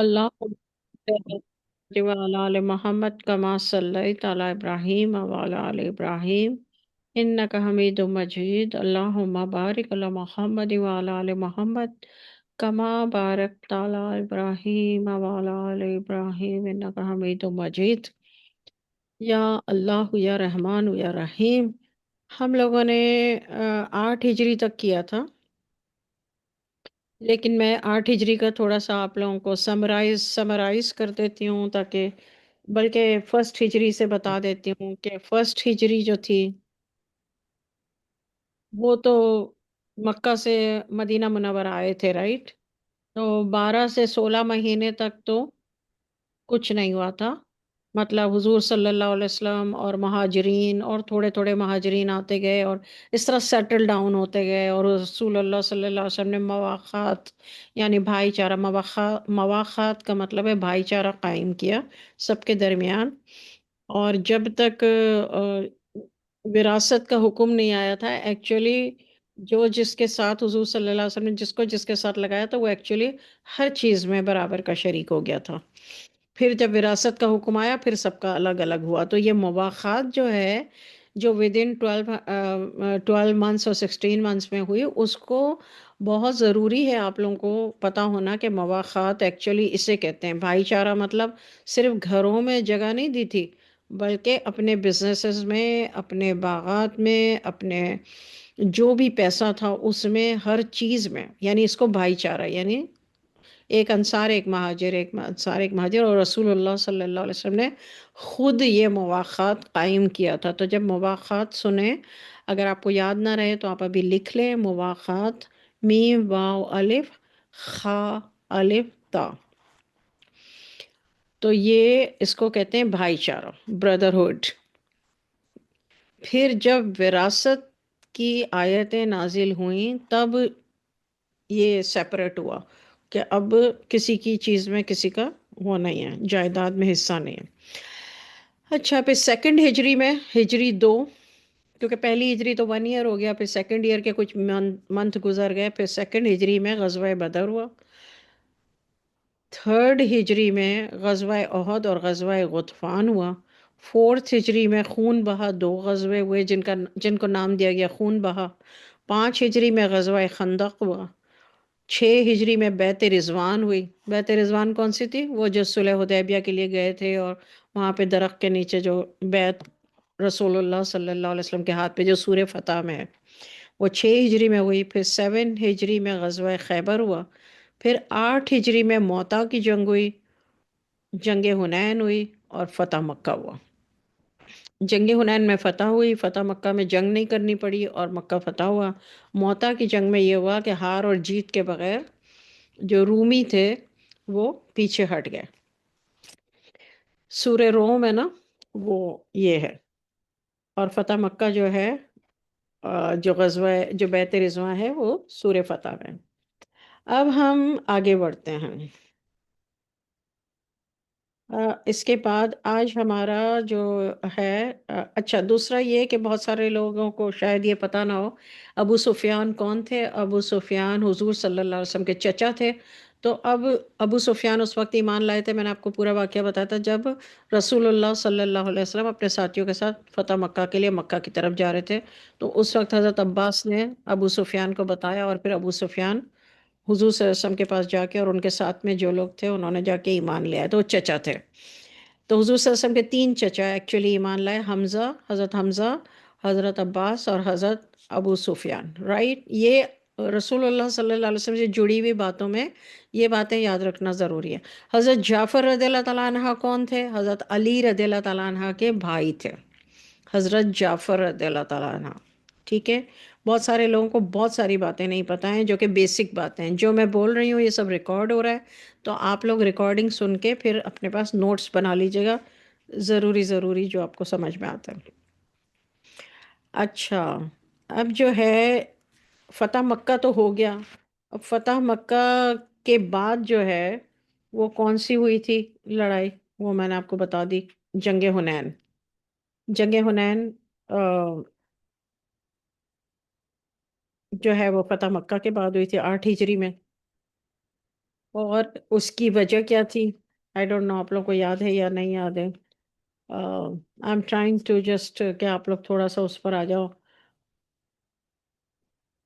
اللهم صل وعلى آل محمد كما صليت على إبراهيم وعلى آل إبراهيم إنك حميد مجيد. اللهم بارك على محمد وعلى آل محمد كما باركت على إبراهيم وعلى آل إبراهيم إنك حميد مجيد. یا اللہ یا رحمان یا رحیم. ہم لوگوں نے 8 ہجری تک کیا تھا، لیکن میں 8 ہجری کا تھوڑا سا آپ لوگوں کو سمرائز کر دیتی ہوں، تاکہ بلکہ فرسٹ ہجری سے بتا دیتی ہوں کہ فرسٹ ہجری جو تھی وہ تو مکہ سے مدینہ منورہ آئے تھے، رائٹ؟ تو 12 سے 16 مہینے تک تو کچھ نہیں ہوا تھا. مطلب حضور صلی اللہ علیہ وسلم اور مہاجرین اور تھوڑے تھوڑے مہاجرین آتے گئے اور اس طرح سیٹل ڈاؤن ہوتے گئے، اور رسول اللہ صلی اللہ علیہ وسلم نے مواخات یعنی بھائی چارہ، مواخات کا مطلب ہے بھائی چارہ قائم کیا سب کے درمیان. اور جب تک وراثت کا حکم نہیں آیا تھا، ایکچولی جو جس کے ساتھ حضور صلی اللہ علیہ وسلم نے جس کے ساتھ لگایا تھا وہ ایکچولی ہر چیز میں برابر کا شریک ہو گیا تھا. پھر جب وراثت کا حکم آیا پھر سب کا الگ الگ ہوا. تو یہ مواخات جو ہے، جو ود ان 12 منتھس اور 16 منتھس میں ہوئی، اس کو بہت ضروری ہے آپ لوگوں کو پتہ ہونا کہ مواخات ایکچولی اسے کہتے ہیں. بھائی چارہ مطلب صرف گھروں میں جگہ نہیں دی تھی، بلکہ اپنے بزنسز میں، اپنے باغات میں، اپنے جو بھی پیسہ تھا اس میں، ہر چیز میں. یعنی اس کو بھائی چارہ، یعنی ایک انصار ایک مہاجر، ایک انصار ایک مہاجر. اور رسول اللہ صلی اللہ علیہ وسلم نے خود یہ مواخات قائم کیا تھا. تو جب مواخات سنیں، اگر آپ کو یاد نہ رہے تو آپ ابھی لکھ لیں: مواخات، میم واو الف خا الف تا. تو یہ اس کو کہتے ہیں بھائی چارہ، بردرہڈ. پھر جب وراثت کی آیتیں نازل ہوئیں تب یہ سیپریٹ ہوا کہ اب کسی کی چیز میں کسی کا وہ نہیں ہے، جائیداد میں حصہ نہیں ہے. اچھا، پھر سیکنڈ ہجری میں، ہجری 2، کیونکہ پہلی ہجری تو 1 ایئر ہو گیا، پھر سیکنڈ ایئر کے کچھ منتھ گزر گئے. پھر سیکنڈ ہجری میں غزوہ بدر ہوا. تھرڈ ہجری میں غزوہ احد اور غزوہ غطفان ہوا. فورتھ ہجری میں خون بہا 2 غزوے ہوئے جن کو نام دیا گیا خون بہا. 5 ہجری میں غزوہ خندق ہوا. 6 ہجری میں بیعت رضوان ہوئی. بیعت رضوان کون سی تھی؟ وہ جو صلح حدیبیہ کے لیے گئے تھے، اور وہاں پہ درخت کے نیچے جو بیعت رسول اللہ صلی اللہ علیہ وسلم کے ہاتھ پہ جو سورہ فتح میں ہے، وہ 6 ہجری میں ہوئی. پھر 7 ہجری میں غزوہ خیبر ہوا. پھر 8 ہجری میں موتا کی جنگ ہوئی، جنگ حنین ہوئی اور فتح مکہ ہوا. جنگ حنین میں فتح ہوئی، فتح مکہ میں جنگ نہیں کرنی پڑی اور مکہ فتح ہوا. موتا کی جنگ میں یہ ہوا کہ ہار اور جیت کے بغیر جو رومی تھے وہ پیچھے ہٹ گئے. سورہ روم ہے نا، وہ یہ ہے. اور فتح مکہ جو ہے، جو غزوہ جو بیعت رضوان ہے، وہ سورہ فتح میں. اب ہم آگے بڑھتے ہیں. اس کے بعد آج ہمارا جو ہے، اچھا دوسرا یہ کہ بہت سارے لوگوں کو شاید یہ پتہ نہ ہو، ابو سفیان کون تھے. ابو سفیان حضور صلی اللہ علیہ وسلم کے چچا تھے. تو اب ابو سفیان اس وقت ایمان لائے تھے، میں نے آپ کو پورا واقعہ بتایا تھا، جب رسول اللہ صلی اللہ علیہ وسلم اپنے ساتھیوں کے ساتھ فتح مکہ کے لیے مکہ کی طرف جا رہے تھے. تو اس وقت حضرت عباس نے ابو سفیان کو بتایا، اور پھر ابو سفیان حضور صلی اللہ علیہ وسلم کے پاس جا کے، اور ان کے ساتھ میں جو لوگ تھے انہوں نے جا کے ایمان لیا. تو وہ چچا تھے. تو حضور صلی اللہ علیہ وسلم کے 3 چچا ایکچولی ایمان لائے: حضرت حمزہ، حضرت عباس اور حضرت ابو سفیان، رائٹ؟ یہ رسول اللہ صلی اللہ علیہ وسلم سے جڑی ہوئی باتوں میں یہ باتیں یاد رکھنا ضروری ہے. حضرت جعفر رضی اللہ تعالیٰ عنہ کون تھے؟ حضرت علی رضی اللہ تعالیٰ عنہ کے بھائی تھے، حضرت جعفر رضی اللہ تعالیٰ عنہ. ٹھیک ہے؟ بہت سارے لوگوں کو بہت ساری باتیں نہیں پتہ ہیں جو کہ بیسک باتیں ہیں. جو میں بول رہی ہوں یہ سب ریکارڈ ہو رہا ہے، تو آپ لوگ ریکارڈنگ سن کے پھر اپنے پاس نوٹس بنا لیجیے گا، ضروری جو آپ کو سمجھ میں آتا ہے. اچھا، اب جو ہے فتح مکہ تو ہو گیا. اب فتح مکہ کے بعد جو ہے وہ کون سی ہوئی تھی لڑائی، وہ میں نے آپ کو بتا دی: جنگ حنین. جنگ حنین جو ہے وہ فتح مکہ کے بعد ہوئی تھی 8 ہجری میں. اور اس کی وجہ کیا تھی؟ آئی ڈونٹ نو آپ لوگ کو یاد ہے یا نہیں یاد ہے. I am trying to just کہ آپ لوگ تھوڑا سا اس پر آ جاؤ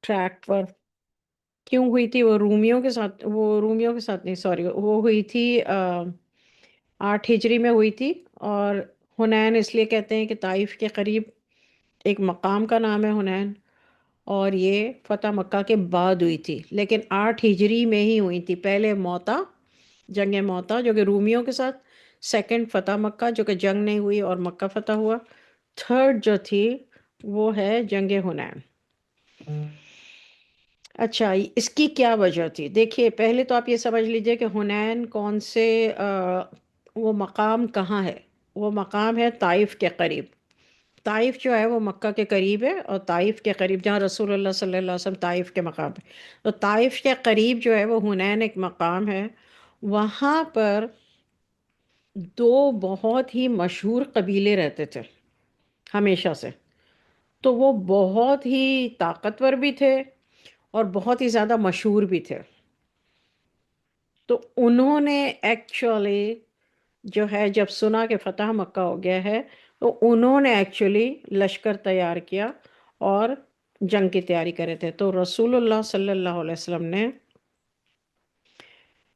ٹریک پر. کیوں ہوئی تھی وہ رومیوں کے ساتھ؟ وہ رومیوں کے ساتھ نہیں، سوری، وہ ہوئی تھی 8 ہجری میں ہوئی تھی. اور حنین اس لیے کہتے ہیں کہ طائف کے قریب ایک مقام کا نام ہے حنین، اور یہ فتح مکہ کے بعد ہوئی تھی، لیکن 8 ہجری میں ہی ہوئی تھی. پہلے موتا، جنگ موتا جو کہ رومیوں کے ساتھ، سیکنڈ فتح مکہ جو کہ جنگ نہیں ہوئی اور مکہ فتح ہوا، تھرڈ جو تھی وہ ہے جنگ حنین. اچھا، اس کی کیا وجہ تھی؟ دیکھیے پہلے تو آپ یہ سمجھ لیجئے کہ حنین کون سے وہ مقام کہاں ہے. وہ مقام ہے طائف کے قریب. طائف جو ہے وہ مکہ کے قریب ہے، اور طائف کے قریب جہاں رسول اللہ صلی اللہ علیہ وسلم طائف کے مقام ہے، تو طائف کے قریب جو ہے وہ حنین ایک مقام ہے. وہاں پر دو بہت ہی مشہور قبیلے رہتے تھے ہمیشہ سے. تو وہ بہت ہی طاقتور بھی تھے اور بہت ہی زیادہ مشہور بھی تھے. تو انہوں نے ایکچولی جو ہے جب سنا کہ فتح مکہ ہو گیا ہے، تو انہوں نے ایکچولی لشکر تیار کیا اور جنگ کی تیاری کرے تھے. تو رسول اللہ صلی اللہ علیہ وسلم نے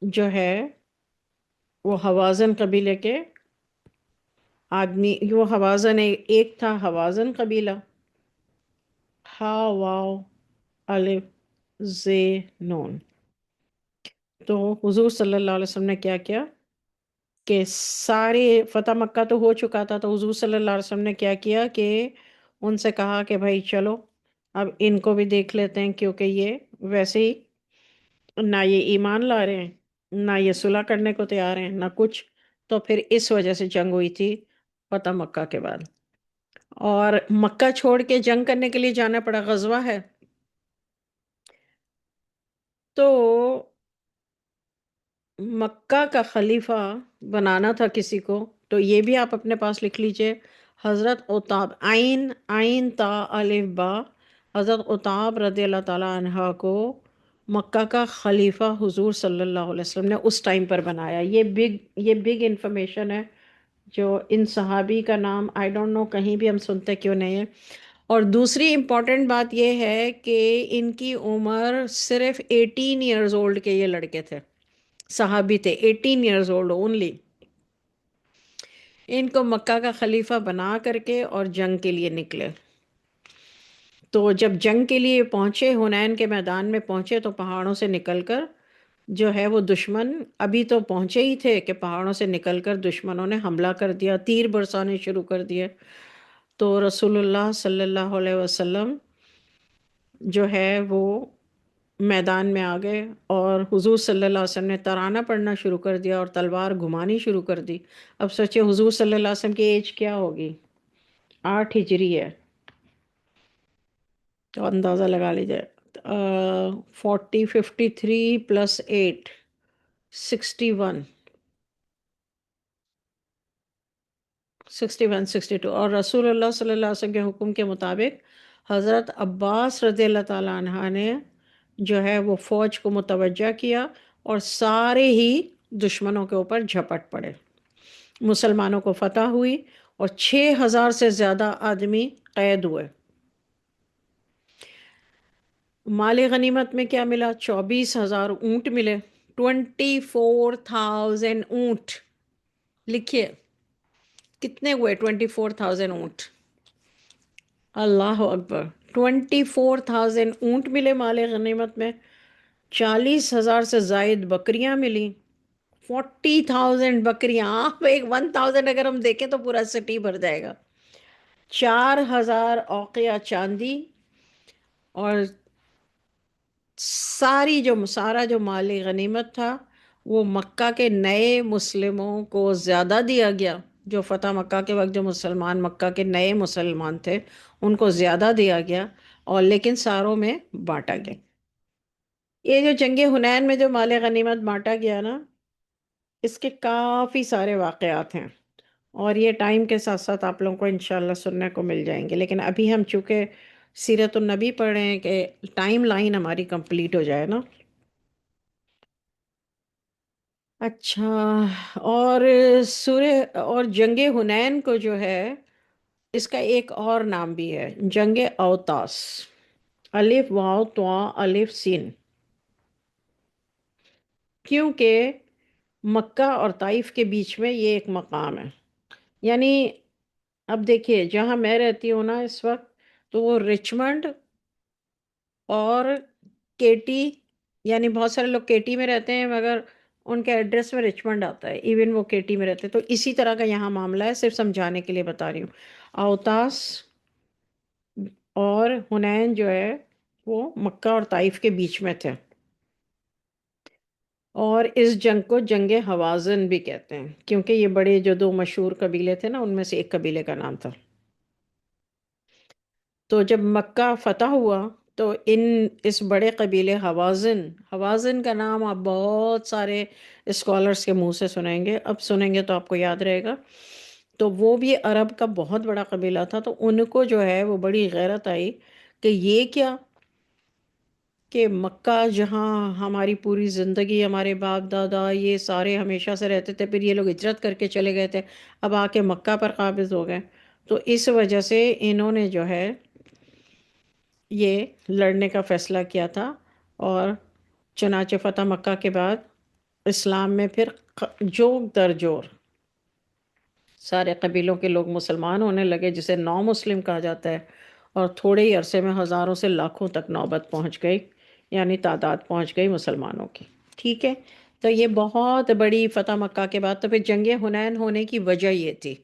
جو ہے وہ حوازن قبیلے کے آدمی، وہ حوازن ایک تھا حوازن قبیلہ، ہا واو الف زے نون. تو حضور صلی اللہ علیہ وسلم نے کیا کیا کہ سارے فتح مکہ تو ہو چکا تھا، تو حضور صلی اللہ علیہ وسلم نے کیا کیا کہ ان سے کہا کہ بھائی چلو اب ان کو بھی دیکھ لیتے ہیں، کیونکہ یہ ویسے ہی نہ یہ ایمان لا رہے ہیں، نہ یہ صلح کرنے کو تیار ہیں، نہ کچھ. تو پھر اس وجہ سے جنگ ہوئی تھی فتح مکہ کے بعد. اور مکہ چھوڑ کے جنگ کرنے کے لیے جانا پڑا، غزوہ ہے. تو مکہ کا خلیفہ بنانا تھا کسی کو، تو یہ بھی آپ اپنے پاس لکھ لیجئے. حضرت عتاب، عین عین تا الف با، حضرت عتاب رضی اللہ تعالیٰ عنہ کو مکہ کا خلیفہ حضور صلی اللہ علیہ وسلم نے اس ٹائم پر بنایا. یہ بگ انفارمیشن ہے، جو ان صحابی کا نام آئی ڈونٹ نو کہیں بھی ہم سنتے کیوں نہیں ہے. اور دوسری امپورٹنٹ بات یہ ہے کہ ان کی عمر صرف 18 ایئرز اولڈ کے یہ لڑکے تھے، صحابی تھے، 18 ایئرز اولڈ اونلی. ان کو مکہ کا خلیفہ بنا کر کے اور جنگ کے لیے نکلے. تو جب جنگ کے لیے پہنچے، حنین کے میدان میں پہنچے، تو پہاڑوں سے نکل کر جو ہے وہ دشمن ابھی تو پہنچے ہی تھے کہ پہاڑوں سے نکل کر دشمنوں نے حملہ کر دیا، تیر برسانے شروع کر دیے. تو رسول اللہ صلی اللہ علیہ وسلم جو ہے وہ میدان میں آ گئے، اور حضور صلی اللہ علیہ وسلم نے ترانہ پڑھنا شروع کر دیا اور تلوار گھمانی شروع کر دی. اب سوچے حضور صلی اللہ علیہ وسلم کی ایج کیا ہوگی؟ 8 ہجری ہے، تو اندازہ لگا لیجیے. 53 + 8 61، 61 62. اور رسول اللہ صلی اللہ علیہ وسلم کے حکم کے مطابق حضرت عباس رضی اللہ تعالیٰ عنہ نے جو ہے وہ فوج کو متوجہ کیا، اور سارے ہی دشمنوں کے اوپر جھپٹ پڑے. مسلمانوں کو فتح ہوئی اور 6,000 سے زیادہ آدمی قید ہوئے. مال غنیمت میں کیا ملا؟ 24,000 اونٹ ملے. 24,000 اونٹ. لکھیے کتنے ہوئے 24,000 اونٹ؟ اللہ اکبر. 24,000 اونٹ ملے مال غنیمت میں. 40,000 سے زائد بکریاں ملی. 40,000 بکریاں، آپ ایک 1,000 اگر ہم دیکھیں تو پورا سٹی بھر جائے گا. 4,000 اوقیہ چاندی، اور سارا جو مال غنیمت تھا وہ مکہ کے نئے مسلموں کو زیادہ دیا گیا. جو فتح مکہ کے وقت جو مسلمان مکہ کے نئے مسلمان تھے ان کو زیادہ دیا گیا، اور لیکن ساروں میں بانٹا گیا. یہ جو جنگ حنین میں جو مال غنیمت بانٹا گیا نا، اس کے کافی سارے واقعات ہیں، اور یہ ٹائم کے ساتھ ساتھ آپ لوگوں کو انشاءاللہ سننے کو مل جائیں گے. لیکن ابھی ہم چونکہ سیرت النبی پڑھ رہے ہیں کہ ٹائم لائن ہماری کمپلیٹ ہو جائے نا. اچھا، اور سورہ اور جنگ حنین کو جو ہے، اس کا ایک اور نام بھی ہے، جنگ اوتاس، الف واو توا الف سین، کیونکہ مکہ اور طائف کے بیچ میں یہ ایک مقام ہے، یعنی اب دیکھیے جہاں میں رہتی ہوں نا اس وقت، تو وہ رچمنڈ اور کیٹی، یعنی بہت سارے لوگ کیٹی میں رہتے ہیں مگر ان کے ایڈریس میں رچمنڈ آتا ہے، ایون وہ کیٹی میں رہتے ہیں، تو اسی طرح کا یہاں معاملہ ہے، صرف سمجھانے کے لیے بتا رہی ہوں۔ اوتاس اور حنین جو ہے وہ مکہ اور طائف کے بیچ میں تھے، اور اس جنگ کو جنگ ہوازن بھی کہتے ہیں، کیونکہ یہ بڑے جو دو مشہور قبیلے تھے نا، ان میں سے ایک قبیلے کا نام تھا۔ تو جب مکہ فتح ہوا تو اس بڑے قبیلے ہوازن، ہوازن کا نام آپ بہت سارے اسکالرس کے منہ سے سنیں گے، اب سنیں گے تو آپ کو یاد رہے گا، تو وہ بھی عرب کا بہت بڑا قبیلہ تھا، تو ان کو جو ہے وہ بڑی غیرت آئی کہ یہ کیا، کہ مکہ جہاں ہماری پوری زندگی ہمارے باپ دادا یہ سارے ہمیشہ سے رہتے تھے، پھر یہ لوگ ہجرت کر کے چلے گئے تھے، اب آ کے مکہ پر قابض ہو گئے، تو اس وجہ سے انہوں نے جو ہے یہ لڑنے کا فیصلہ کیا تھا، اور چنانچہ فتح مکہ کے بعد اسلام میں پھر جوگ در جور سارے قبیلوں کے لوگ مسلمان ہونے لگے، جسے نو مسلم کہا جاتا ہے، اور تھوڑے ہی عرصے میں ہزاروں سے لاکھوں تک نوبت پہنچ گئی، یعنی تعداد پہنچ گئی مسلمانوں کی۔ ٹھیک ہے، تو یہ بہت بڑی فتح مکہ کے بعد، تو پھر جنگ حنین ہونے کی وجہ یہ تھی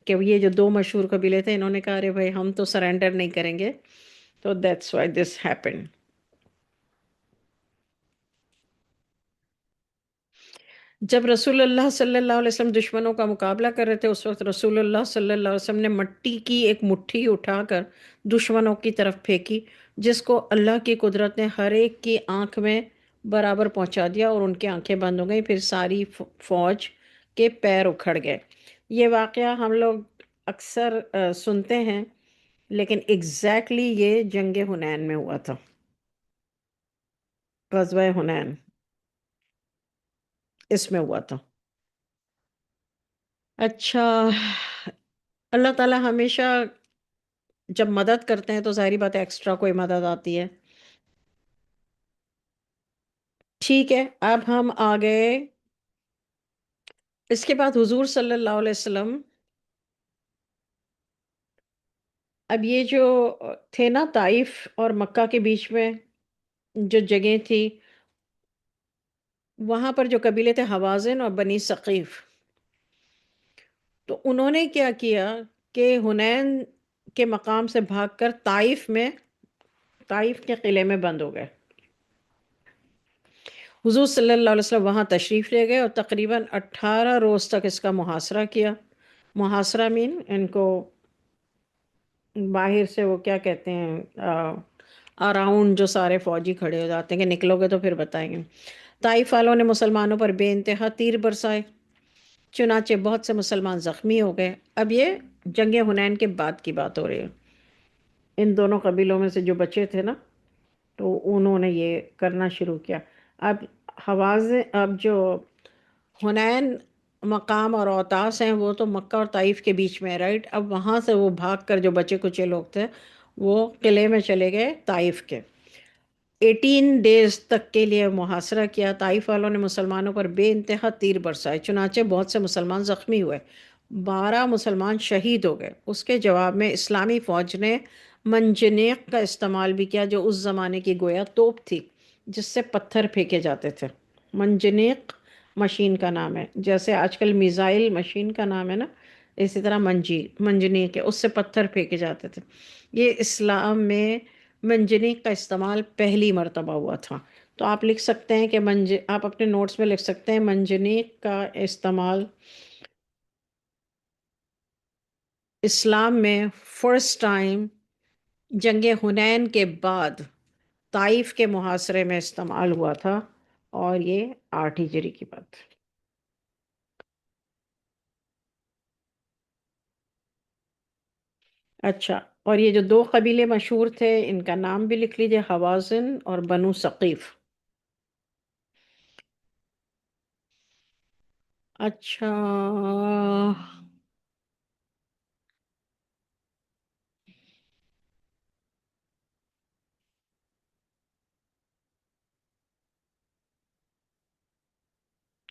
کہ یہ جو دو مشہور قبیلے تھے، انہوں نے کہا ارے بھائی ہم تو سرنڈر نہیں کریں گے، تو دیٹس وائی دس ہیپنڈ۔ جب رسول اللہ صلی اللہ علیہ وسلم دشمنوں کا مقابلہ کر رہے تھے، اس وقت رسول اللہ صلی اللہ علیہ وسلم نے مٹی کی ایک مٹھی اٹھا کر دشمنوں کی طرف پھینکی، جس کو اللہ کی قدرت نے ہر ایک کی آنکھ میں برابر پہنچا دیا، اور ان کی آنکھیں بند ہو گئیں، پھر ساری فوج کے پیر اکھڑ گئے۔ یہ واقعہ ہم لوگ اکثر سنتے ہیں، لیکن ایگزیکٹلی یہ جنگ حنین میں ہوا تھا، غزوہ حنین اس میں ہوا تھا۔ اچھا، اللہ تعالیٰ ہمیشہ جب مدد کرتے ہیں تو ظاہری بات ہے ایکسٹرا کوئی مدد آتی ہے۔ ٹھیک ہے، اب ہم آ گئے، اس کے بعد حضور صلی اللہ علیہ وسلم، اب یہ جو تھے نا طائف اور مکہ کے بیچ میں جو جگہ تھی، وہاں پر جو قبیلے تھے حوازن اور بنی ثقیف، تو انہوں نے کیا کیا کہ حنین کے مقام سے بھاگ کر طائف کے قلعے میں بند ہو گئے۔ حضور صلی اللہ علیہ وسلم وہاں تشریف لے گئے اور تقریباً 18 روز تک اس کا محاصرہ کیا۔ محاصرہ مین ان کو باہر سے وہ کیا کہتے ہیں، اراؤنڈ جو سارے فوجی کھڑے ہو جاتے ہیں کہ نکلو گے تو پھر بتائیں گے۔ طائف والوں نے مسلمانوں پر بے انتہا تیر برسائے، چنانچہ بہت سے مسلمان زخمی ہو گئے۔ اب یہ جنگ حنین کے بعد کی بات ہو رہی ہے، ان دونوں قبیلوں میں سے جو بچے تھے نا، تو انہوں نے یہ کرنا شروع کیا۔ اب اب جو حنین مقام اور اوتاس ہیں وہ تو مکہ اور طائف کے بیچ میں ہے، رائٹ؟ اب وہاں سے وہ بھاگ کر جو بچے کچے لوگ تھے وہ قلعے میں چلے گئے طائف کے، 18 ڈیز تک کے لیے محاصرہ کیا۔ طائف والوں نے مسلمانوں پر بے انتہا تیر برسائے، چنانچہ بہت سے مسلمان زخمی ہوئے، 12 مسلمان شہید ہو گئے۔ اس کے جواب میں اسلامی فوج نے منجنیق کا استعمال بھی کیا، جو اس زمانے کی گویا توپ تھی جس سے پتھر پھینکے جاتے تھے۔ منجنیق مشین کا نام ہے، جیسے آج کل میزائل مشین کا نام ہے نا، اسی طرح منجنیق ہے، اس سے پتھر پھینکے جاتے تھے۔ یہ اسلام میں منجنیق کا استعمال پہلی مرتبہ ہوا تھا۔ تو آپ لکھ سکتے ہیں کہ آپ اپنے نوٹس میں لکھ سکتے ہیں منجنیق کا استعمال اسلام میں فرسٹ ٹائم جنگ حنین کے بعد طائف کے محاصرے میں استعمال ہوا تھا، اور یہ 8 ہجری کی بات ہے۔ اچھا، اور یہ جو دو قبیلے مشہور تھے ان کا نام بھی لکھ لیجئے، حوازن اور بنو ثقیف۔ اچھا،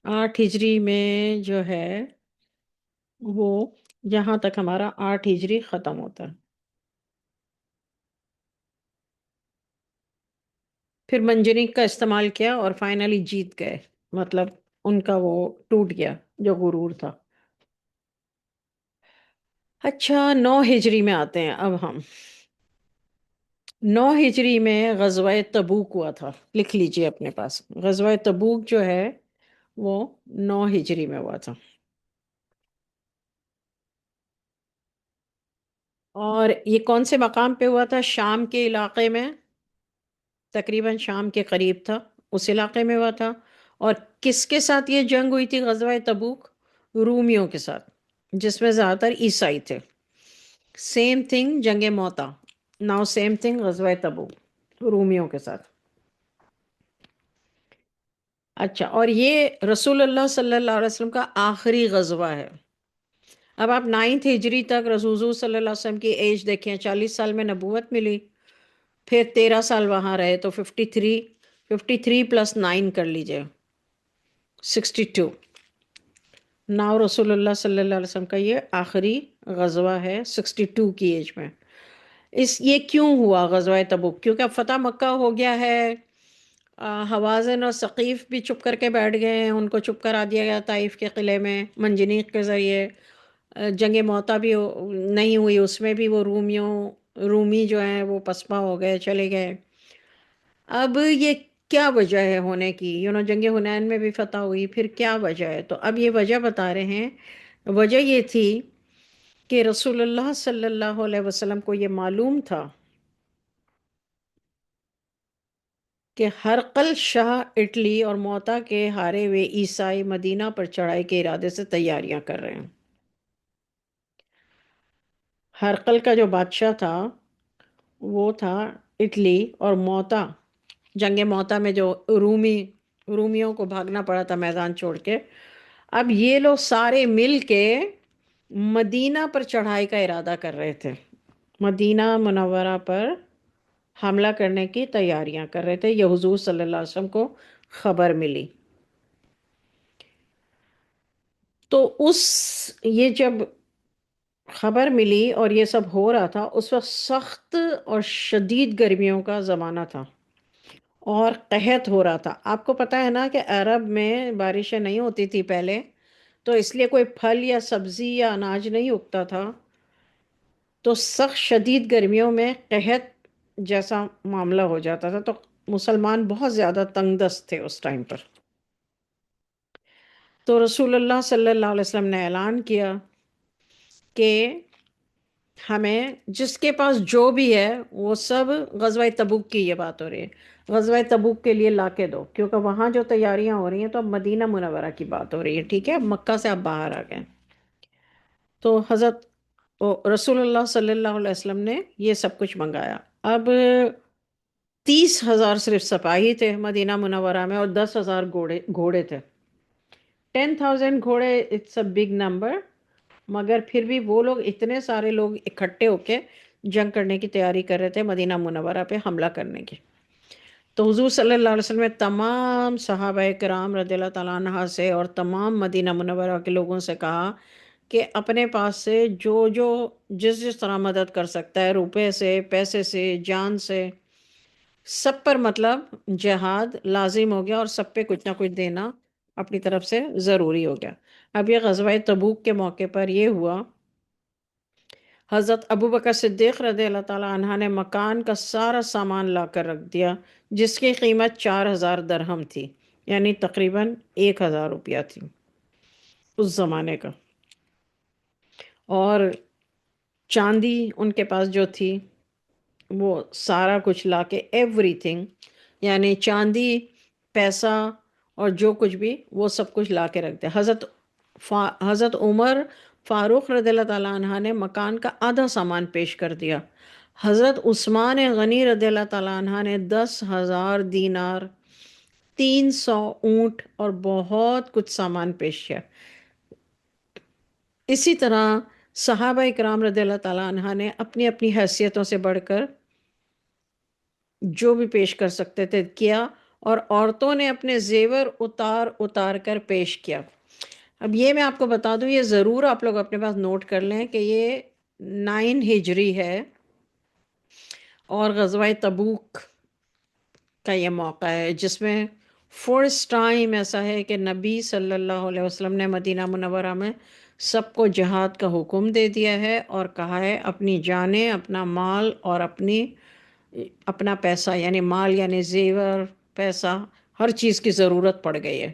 8 ہجری میں جو ہے وہ، یہاں تک ہمارا 8 ہجری ختم ہوتا ہے. پھر منجنیق کا استعمال کیا اور فائنلی جیت گئے. مطلب ان کا وہ ٹوٹ گیا جو غرور تھا. اچھا، 9 ہجری میں آتے ہیں اب ہم. 9 ہجری میں غزوہ تبوک ہوا تھا. لکھ لیجئے اپنے پاس، غزوہ تبوک جو ہے وہ 9 ہجری میں ہوا تھا. اور یہ کون سے مقام پہ ہوا تھا؟ شام کے علاقے میں، تقریباً شام کے قریب تھا، اس علاقے میں ہوا تھا. اور کس کے ساتھ یہ جنگ ہوئی تھی غزوہ تبوک؟ رومیوں کے ساتھ، جس میں زیادہ تر عیسائی تھے. سیم تھنگ جنگ موتا، ناؤ سیم تھنگ غزوہ تبوک، رومیوں کے ساتھ. اچھا، اور یہ رسول اللہ صلی اللہ علیہ وسلم کا آخری غزوہ ہے. اب آپ 9 ہجری تک رسول صلی اللہ علیہ وسلم کی ایج دیکھیں، 40 سال میں نبوت ملی، پھر 13 سال وہاں رہے، تو 53 پلس 9 کر لیجئے، 62. ناؤ رسول اللہ صلی اللہ علیہ وسلم کا یہ آخری غزوہ ہے 62 کی ایج میں. یہ کیوں ہوا غزوہ تبوک؟ کیونکہ اب فتح مکہ ہو گیا ہے. حوازن اور ثقیف بھی چپ کر کے بیٹھ گئے ہیں، ان کو چپ کرا دیا گیا طائف کے قلعے میں منجنیق کے ذریعے. جنگ موتا بھی نہیں ہوئی، اس میں بھی وہ رومی جو ہیں وہ پسپا ہو گئے، چلے گئے. اب یہ کیا وجہ ہے ہونے کی؟ جنگ حنین میں بھی فتح ہوئی، پھر کیا وجہ ہے؟ تو اب یہ وجہ بتا رہے ہیں. وجہ یہ تھی کہ رسول اللہ صلی اللہ علیہ وسلم کو یہ معلوم تھا کہ ہرقل شاہ اٹلی اور موتا کے ہارے ہوئے عیسائی مدینہ پر چڑھائی کے ارادے سے تیاریاں کر رہے ہیں. ہرقل کا جو بادشاہ تھا وہ تھا اٹلی، اور موتا، جنگ موتا میں جو رومیوں کو بھاگنا پڑا تھا میدان چھوڑ کے. اب یہ لوگ سارے مل کے مدینہ پر چڑھائی کا ارادہ کر رہے تھے، مدینہ منورہ پر حملہ کرنے کی تیاریاں کر رہے تھے. یہ حضور صلی اللہ علیہ وسلم کو خبر ملی. تو یہ جب خبر ملی اور یہ سب ہو رہا تھا، اس وقت سخت اور شدید گرمیوں کا زمانہ تھا اور قحط ہو رہا تھا. آپ کو پتہ ہے نا کہ عرب میں بارشیں نہیں ہوتی تھی پہلے، تو اس لیے کوئی پھل یا سبزی یا اناج نہیں اگتا تھا. تو سخت شدید گرمیوں میں قحط جیسا معاملہ ہو جاتا تھا. تو مسلمان بہت زیادہ تنگ دست تھے اس ٹائم پر. تو رسول اللہ صلی اللہ علیہ وسلم نے اعلان کیا کہ ہمیں جس کے پاس جو بھی ہے وہ سب، غزوہ تبوک کی یہ بات ہو رہی ہے، غزوہ تبوک کے لیے لا کے دو، کیونکہ وہاں جو تیاریاں ہو رہی ہیں تو اب مدینہ منورہ کی بات ہو رہی ہے. ٹھیک ہے، اب مکہ سے اب باہر آ گئے. تو حضرت رسول اللہ صلی اللہ علیہ وسلم نے یہ سب کچھ منگایا. اب 30,000 صرف سپاہی تھے مدینہ منورہ میں، اور 10,000 گھوڑے تھے. 10,000 گھوڑے، اٹس اے بگ نمبر. مگر پھر بھی وہ لوگ، اتنے سارے لوگ اکٹھے ہو کے جنگ کرنے کی تیاری کر رہے تھے، مدینہ منورہ پہ حملہ کرنے کی. تو حضور صلی اللہ علیہ وسلم نے تمام صحابہ کرام رضی اللہ تعالیٰ عنہ سے اور تمام مدینہ منورہ کے لوگوں سے کہا کہ اپنے پاس سے جو جس طرح مدد کر سکتا ہے، روپے سے، پیسے سے، جان سے، سب پر مطلب جہاد لازم ہو گیا، اور سب پہ کچھ نہ کچھ دینا اپنی طرف سے ضروری ہو گیا. اب یہ غزوہ تبوک کے موقع پر یہ ہوا، حضرت ابو بکر صدیق رضی اللہ تعالیٰ عنہ نے مکان کا سارا سامان لا کر رکھ دیا، جس کی قیمت 4,000 درہم تھی، یعنی تقریباً 1,000 روپیہ تھی اس زمانے کا. اور چاندی ان کے پاس جو تھی وہ سارا کچھ لا کے، ایوری تھنگ، یعنی چاندی، پیسہ اور جو کچھ بھی، وہ سب کچھ لا کے رکھ دیا. حضرت عمر فاروق رضی اللہ تعالیٰ عنہ نے مکان کا آدھا سامان پیش کر دیا. حضرت عثمان غنی رضی اللہ تعالیٰ عنہ نے 10,000 دینار، 300 اونٹ اور بہت کچھ سامان پیش کیا. اسی طرح صحابہ اکرام رضی اللہ تعالیٰ عنہ نے اپنی اپنی حیثیتوں سے بڑھ کر جو بھی پیش کر سکتے تھے کیا، اور عورتوں نے اپنے زیور اتار اتار کر پیش کیا۔ اب یہ میں آپ کو بتا دوں، یہ ضرور آپ لوگ اپنے پاس نوٹ کر لیں کہ یہ 9 ہجری ہے، اور غزوہ تبوک کا یہ موقع ہے جس میں فرسٹ ٹائم ایسا ہے کہ نبی صلی اللہ علیہ وسلم نے مدینہ منورہ میں سب کو جہاد کا حکم دے دیا ہے، اور کہا ہے اپنی جانیں، اپنا مال اور اپنا پیسہ، یعنی مال یعنی زیور، پیسہ، ہر چیز کی ضرورت پڑ گئی ہے۔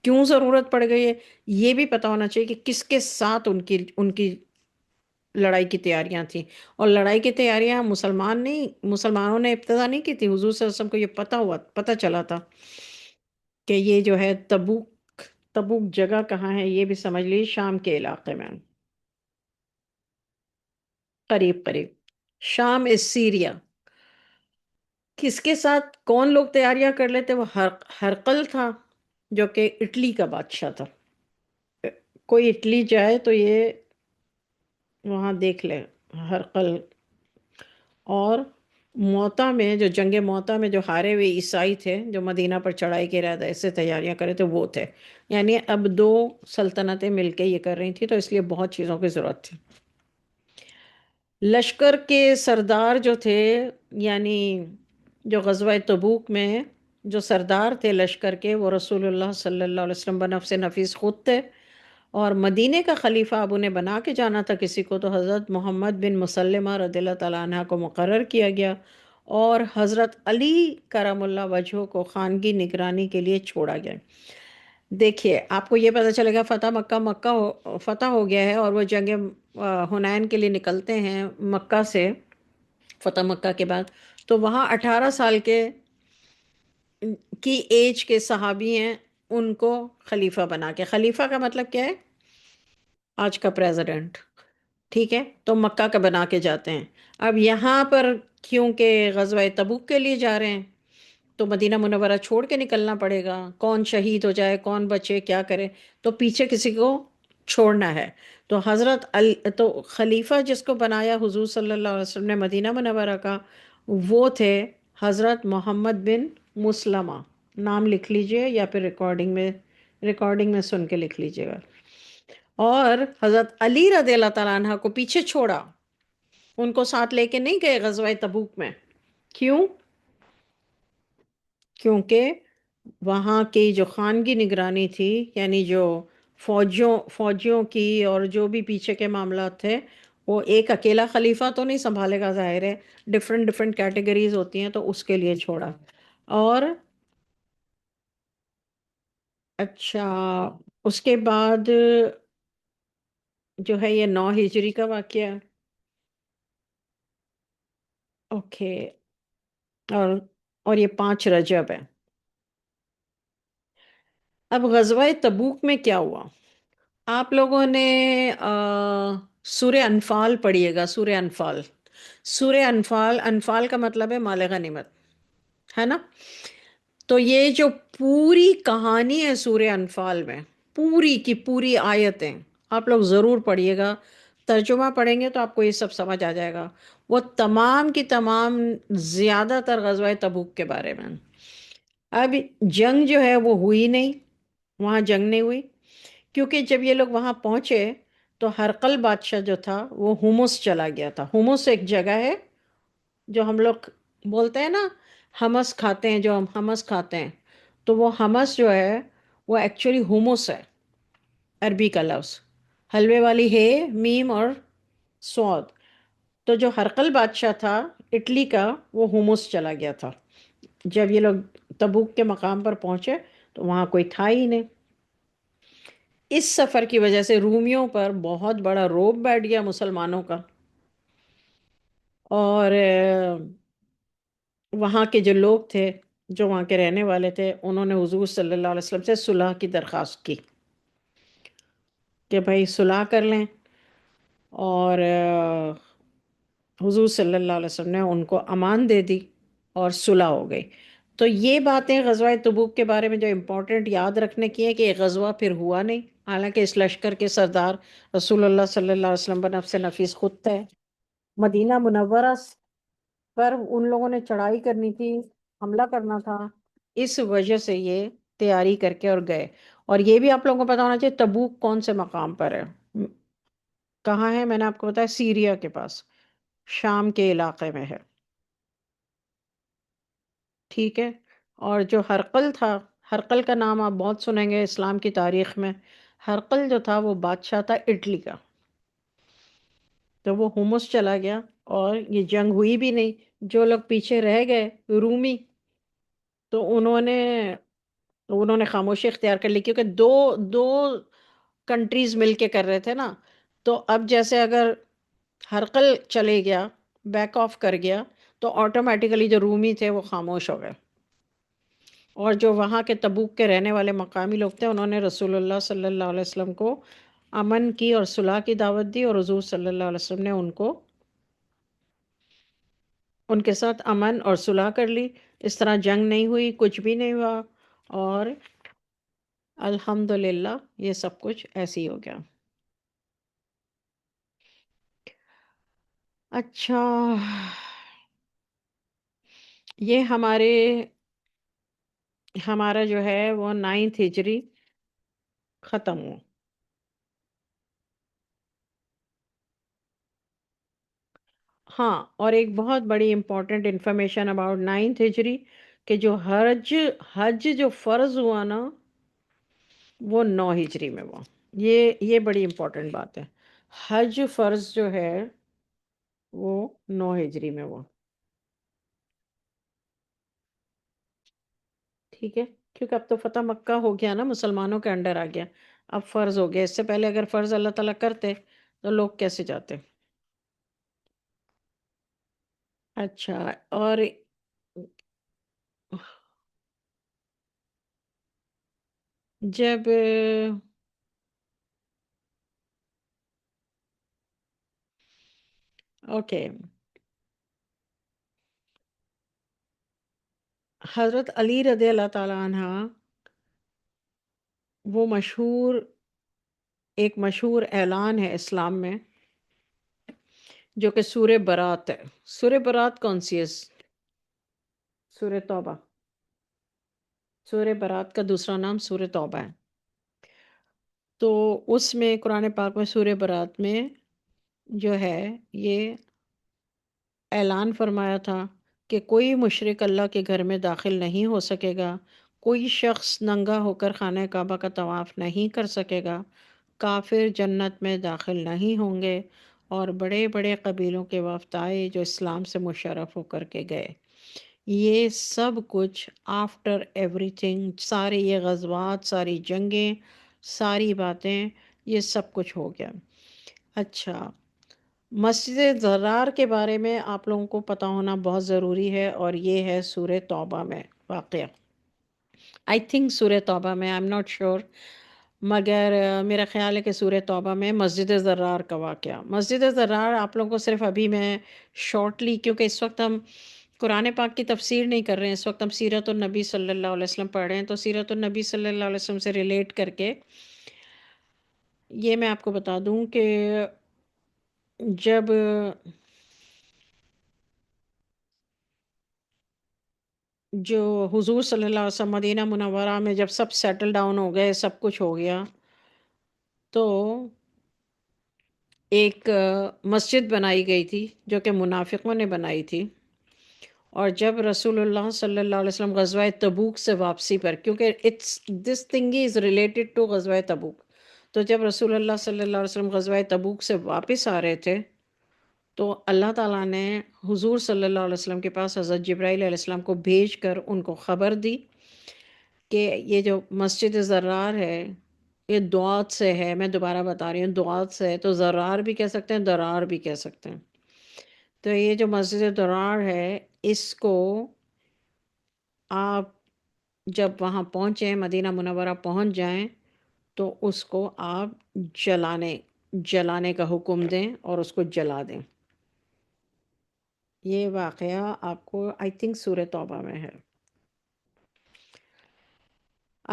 کیوں ضرورت پڑ گئی ہے یہ بھی پتہ ہونا چاہیے کہ کس کے ساتھ ان کی لڑائی کی تیاریاں تھیں۔ اور لڑائی کی تیاریاں مسلمانوں نے ابتدا نہیں کی تھی، حضور صلی اللہ علیہ وسلم کو یہ پتہ چلا تھا کہ یہ جو ہے تبوک جگہ کہاں ہے، یہ بھی سمجھ لی، شام کے علاقے میں، قریب قریب، شام از سیریا۔ کس کے ساتھ کون لوگ تیاریاں کر لیتے؟ وہ ہرقل تھا جو کہ اٹلی کا بادشاہ تھا۔ کوئی اٹلی جائے تو یہ وہاں دیکھ لے، ہرقل۔ اور موتا میں، جو جنگ موتا میں جو ہارے ہوئے عیسائی تھے جو مدینہ پر چڑھائی کے ارادے سے تیاریاں کرے تھے، وہ تھے۔ یعنی اب دو سلطنتیں مل کے یہ کر رہی تھی، تو اس لیے بہت چیزوں کی ضرورت تھی۔ لشکر کے سردار جو تھے، یعنی جو غزوہ تبوک میں جو سردار تھے لشکر کے، وہ رسول اللہ صلی اللہ علیہ وسلم بنفس نفیس خود تھے، اور مدینے کا خلیفہ اب انہیں بنا کے جانا تھا کسی کو، تو حضرت محمد بن مسلمہ رضی اللہ تعالیٰ عنہ کو مقرر کیا گیا، اور حضرت علی کرم اللہ وجہہ کو خانگی نگرانی کے لیے چھوڑا گیا۔ دیکھیے آپ کو یہ پتہ چلے گا، فتح ہو گیا ہے، اور وہ جنگ حنین کے لیے نکلتے ہیں مکہ سے، فتح مکہ کے بعد، تو وہاں 18 سال کی ایج کے صحابی ہیں، ان کو خلیفہ بنا کے، خلیفہ کا مطلب کیا ہے؟ آج کا پریزیڈنٹ، ٹھیک ہے؟ تو مکہ کا بنا کے جاتے ہیں۔ اب یہاں پر کیونکہ غزوہ تبوک کے لیے جا رہے ہیں، تو مدینہ منورہ چھوڑ کے نکلنا پڑے گا، کون شہید ہو جائے، کون بچے، کیا کرے، تو پیچھے کسی کو چھوڑنا ہے۔ تو تو خلیفہ جس کو بنایا حضور صلی اللہ علیہ وسلم نے مدینہ منورہ کا، وہ تھے حضرت محمد بن مسلمہ۔ نام لکھ لیجئے، یا پھر ریکارڈنگ میں سن کے لکھ لیجئے گا۔ اور حضرت علی رضی اللہ تعالیٰ عنہ کو پیچھے چھوڑا، ان کو ساتھ لے کے نہیں گئے غزوہ تبوک میں۔ کیوں؟ کیونکہ وہاں کی جو خانگی نگرانی تھی، یعنی جو فوجیوں کی اور جو بھی پیچھے کے معاملات تھے، وہ ایک اکیلا خلیفہ تو نہیں سنبھالے گا، ظاہر ہے ڈفرینٹ کیٹیگریز ہوتی ہیں، تو اس کے لیے چھوڑا۔ اور اچھا، اس کے بعد جو ہے یہ 9 ہجری کا واقعہ، اوکے، اور یہ 5 رجب ہے۔ اب غزوہ تبوک میں کیا ہوا؟ آپ لوگوں نے سورہ انفال پڑھیے گا، سورہ انفال۔ سورہ انفال، انفال کا مطلب ہے مال غنیمت، ہے نا؟ تو یہ جو پوری کہانی ہے سورہ انفال میں، پوری کی پوری آیتیں آپ لوگ ضرور پڑھیے گا، ترجمہ پڑھیں گے تو آپ کو یہ سب سمجھ آ جائے گا۔ وہ تمام کی تمام زیادہ تر غزوہ تبوک کے بارے میں۔ اب جنگ جو ہے وہ ہوئی نہیں، وہاں جنگ نہیں ہوئی، کیونکہ جب یہ لوگ وہاں پہنچے تو ہرقل بادشاہ جو تھا وہ ہومس چلا گیا تھا۔ ہومس ایک جگہ ہے جو ہم لوگ بولتے ہیں نا، ہمس کھاتے ہیں، جو ہم ہمس کھاتے ہیں، تو وہ ہمس جو ہے وہ ایکچولی ہومس ہے، عربی کا لفظ، حلوے والی ہے، میم اور سعود۔ تو جو ہرقل بادشاہ تھا اٹلی کا، وہ ہومس چلا گیا تھا۔ جب یہ لوگ تبوک کے مقام پر پہنچے تو وہاں کوئی تھا ہی نہیں۔ اس سفر کی وجہ سے رومیوں پر بہت بڑا روب بیٹھ گیا مسلمانوں کا، اور وہاں کے جو لوگ تھے، جو وہاں کے رہنے والے تھے، انہوں نے حضور صلی اللہ علیہ وسلم سے صلح کی درخواست کی کہ بھائی صلح کر لیں، اور حضور صلی اللہ علیہ وسلم نے ان کو امان دے دی اور صلح ہو گئی۔ تو یہ باتیں غزوہ تبوک کے بارے میں جو امپورٹنٹ یاد رکھنے کی ہے کہ یہ غزوہ پھر ہوا نہیں، حالانکہ اس لشکر کے سردار رسول اللہ صلی اللہ علیہ وسلم بنفس نفیس خود تھے. مدینہ منورہ پر ان لوگوں نے چڑھائی کرنی تھی، حملہ کرنا تھا، اس وجہ سے یہ تیاری کر کے اور گئے. اور یہ بھی آپ لوگوں کو پتا ہونا چاہیے تبوک کون سے مقام پر ہے، کہاں ہے. میں نے آپ کو بتایا سیریا کے پاس، شام کے علاقے میں ہے. ٹھیک ہے. اور جو ہرقل تھا، ہرقل کا نام آپ بہت سنیں گے اسلام کی تاریخ میں. ہرقل جو تھا وہ بادشاہ تھا اٹلی کا. تو وہ ہومس چلا گیا اور یہ جنگ ہوئی بھی نہیں. جو لوگ پیچھے رہ گئے رومی، تو انہوں نے خاموشی اختیار کر لی، کیونکہ دو دو کنٹریز مل کے کر رہے تھے نا. تو اب جیسے اگر ہرقل چلے گیا، بیک آف کر گیا، تو آٹومیٹیکلی جو رومی تھے وہ خاموش ہو گئے. اور جو وہاں کے تبوک کے رہنے والے مقامی لوگ تھے، انہوں نے رسول اللہ صلی اللہ علیہ وسلم کو امن کی اور صلح کی دعوت دی، اور حضور صلی اللہ علیہ وسلم نے ان کے ساتھ امن اور صلح کر لی. اس طرح جنگ نہیں ہوئی، کچھ بھی نہیں ہوا، اور الحمدللہ یہ سب کچھ ایسے ہی ہو گیا. اچھا، یہ ہمارا جو ہے وہ 9 ہجری ختم ہوا. ہاں، اور ایک بہت بڑی امپورٹنٹ انفارمیشن اباؤٹ 9 ہجری، کہ جو حج جو فرض ہوا نا وہ 9 ہجری میں ہوا. یہ بڑی امپورٹنٹ بات ہے. حج فرض جو ہے وہ 9 ہجری میں ہوا. ٹھیک ہے، کیونکہ اب تو فتح مکہ ہو گیا نا، مسلمانوں کے انڈر آ گیا، اب فرض ہو گیا. اس سے پہلے اگر فرض اللہ تعالیٰ کرتے تو لوگ کیسے جاتے. اچھا. اور جب اوکے، حضرت علی رضی اللہ تعالیٰ عنہ، وہ ایک مشہور اعلان ہے اسلام میں، جو کہ سورہ برات ہے. سورہ برات کون سی ہے؟ سورہ توبہ. سورہ برات کا دوسرا نام سورہ توبہ ہے. تو اس میں قرآن پاک میں سورہ برات میں جو ہے یہ اعلان فرمایا تھا کہ کوئی مشرک اللہ کے گھر میں داخل نہیں ہو سکے گا، کوئی شخص ننگا ہو کر خانہ کعبہ کا طواف نہیں کر سکے گا، کافر جنت میں داخل نہیں ہوں گے، اور بڑے بڑے قبیلوں کے وفد آئے جو اسلام سے مشرف ہو کر کے گئے. یہ سب کچھ آفٹر ایوری تھنگ، سارے یہ غزوات، ساری جنگیں، ساری باتیں، یہ سب کچھ ہو گیا. اچھا، مسجد زرار کے بارے میں آپ لوگوں کو پتہ ہونا بہت ضروری ہے، اور یہ ہے سورہ توبہ میں واقعہ. آئی تھنک سورہ توبہ میں، آئی ایم ناٹ شیور، مگر میرا خیال ہے کہ سورہ توبہ میں مسجد زرار کا واقعہ. مسجد زرار آپ لوگوں کو صرف ابھی میں شارٹلی، کیونکہ اس وقت ہم قرآن پاک کی تفسیر نہیں کر رہے ہیں، اس وقت ہم سیرت النبی صلی اللہ علیہ وسلم پڑھ رہے ہیں، تو سیرت النبی صلی اللہ علیہ وسلم سے ریلیٹ کر کے یہ میں آپ کو بتا دوں کہ جب جو حضور صلی اللہ علیہ وسلم مدینہ منورہ میں جب سب سیٹل ڈاؤن ہو گئے، سب کچھ ہو گیا، تو ایک مسجد بنائی گئی تھی جو کہ منافقوں نے بنائی تھی. اور جب رسول اللہ صلی اللہ علیہ وسلم غزوہ تبوک سے واپسی پر، کیونکہ this thing is related to غزوہ تبوک، تو جب رسول اللہ صلی اللہ علیہ وسلم غزوہ تبوک سے واپس آ رہے تھے، تو اللہ تعالیٰ نے حضور صلی اللہ علیہ وسلم کے پاس حضرت جبرائیل علیہ السلام کو بھیج کر ان کو خبر دی کہ یہ جو مسجد زرار ہے یہ دعات سے ہے. میں دوبارہ بتا رہی ہوں، دعات سے ہے، تو زرار بھی کہہ سکتے ہیں، درار بھی کہہ سکتے ہیں. تو یہ جو مسجد درار ہے، اس کو آپ جب وہاں پہنچیں، مدینہ منورہ پہنچ جائیں، تو اس کو آپ جلانے کا حکم دیں اور اس کو جلا دیں. یہ واقعہ آپ کو آئی تھنک سورہ توبہ میں ہے.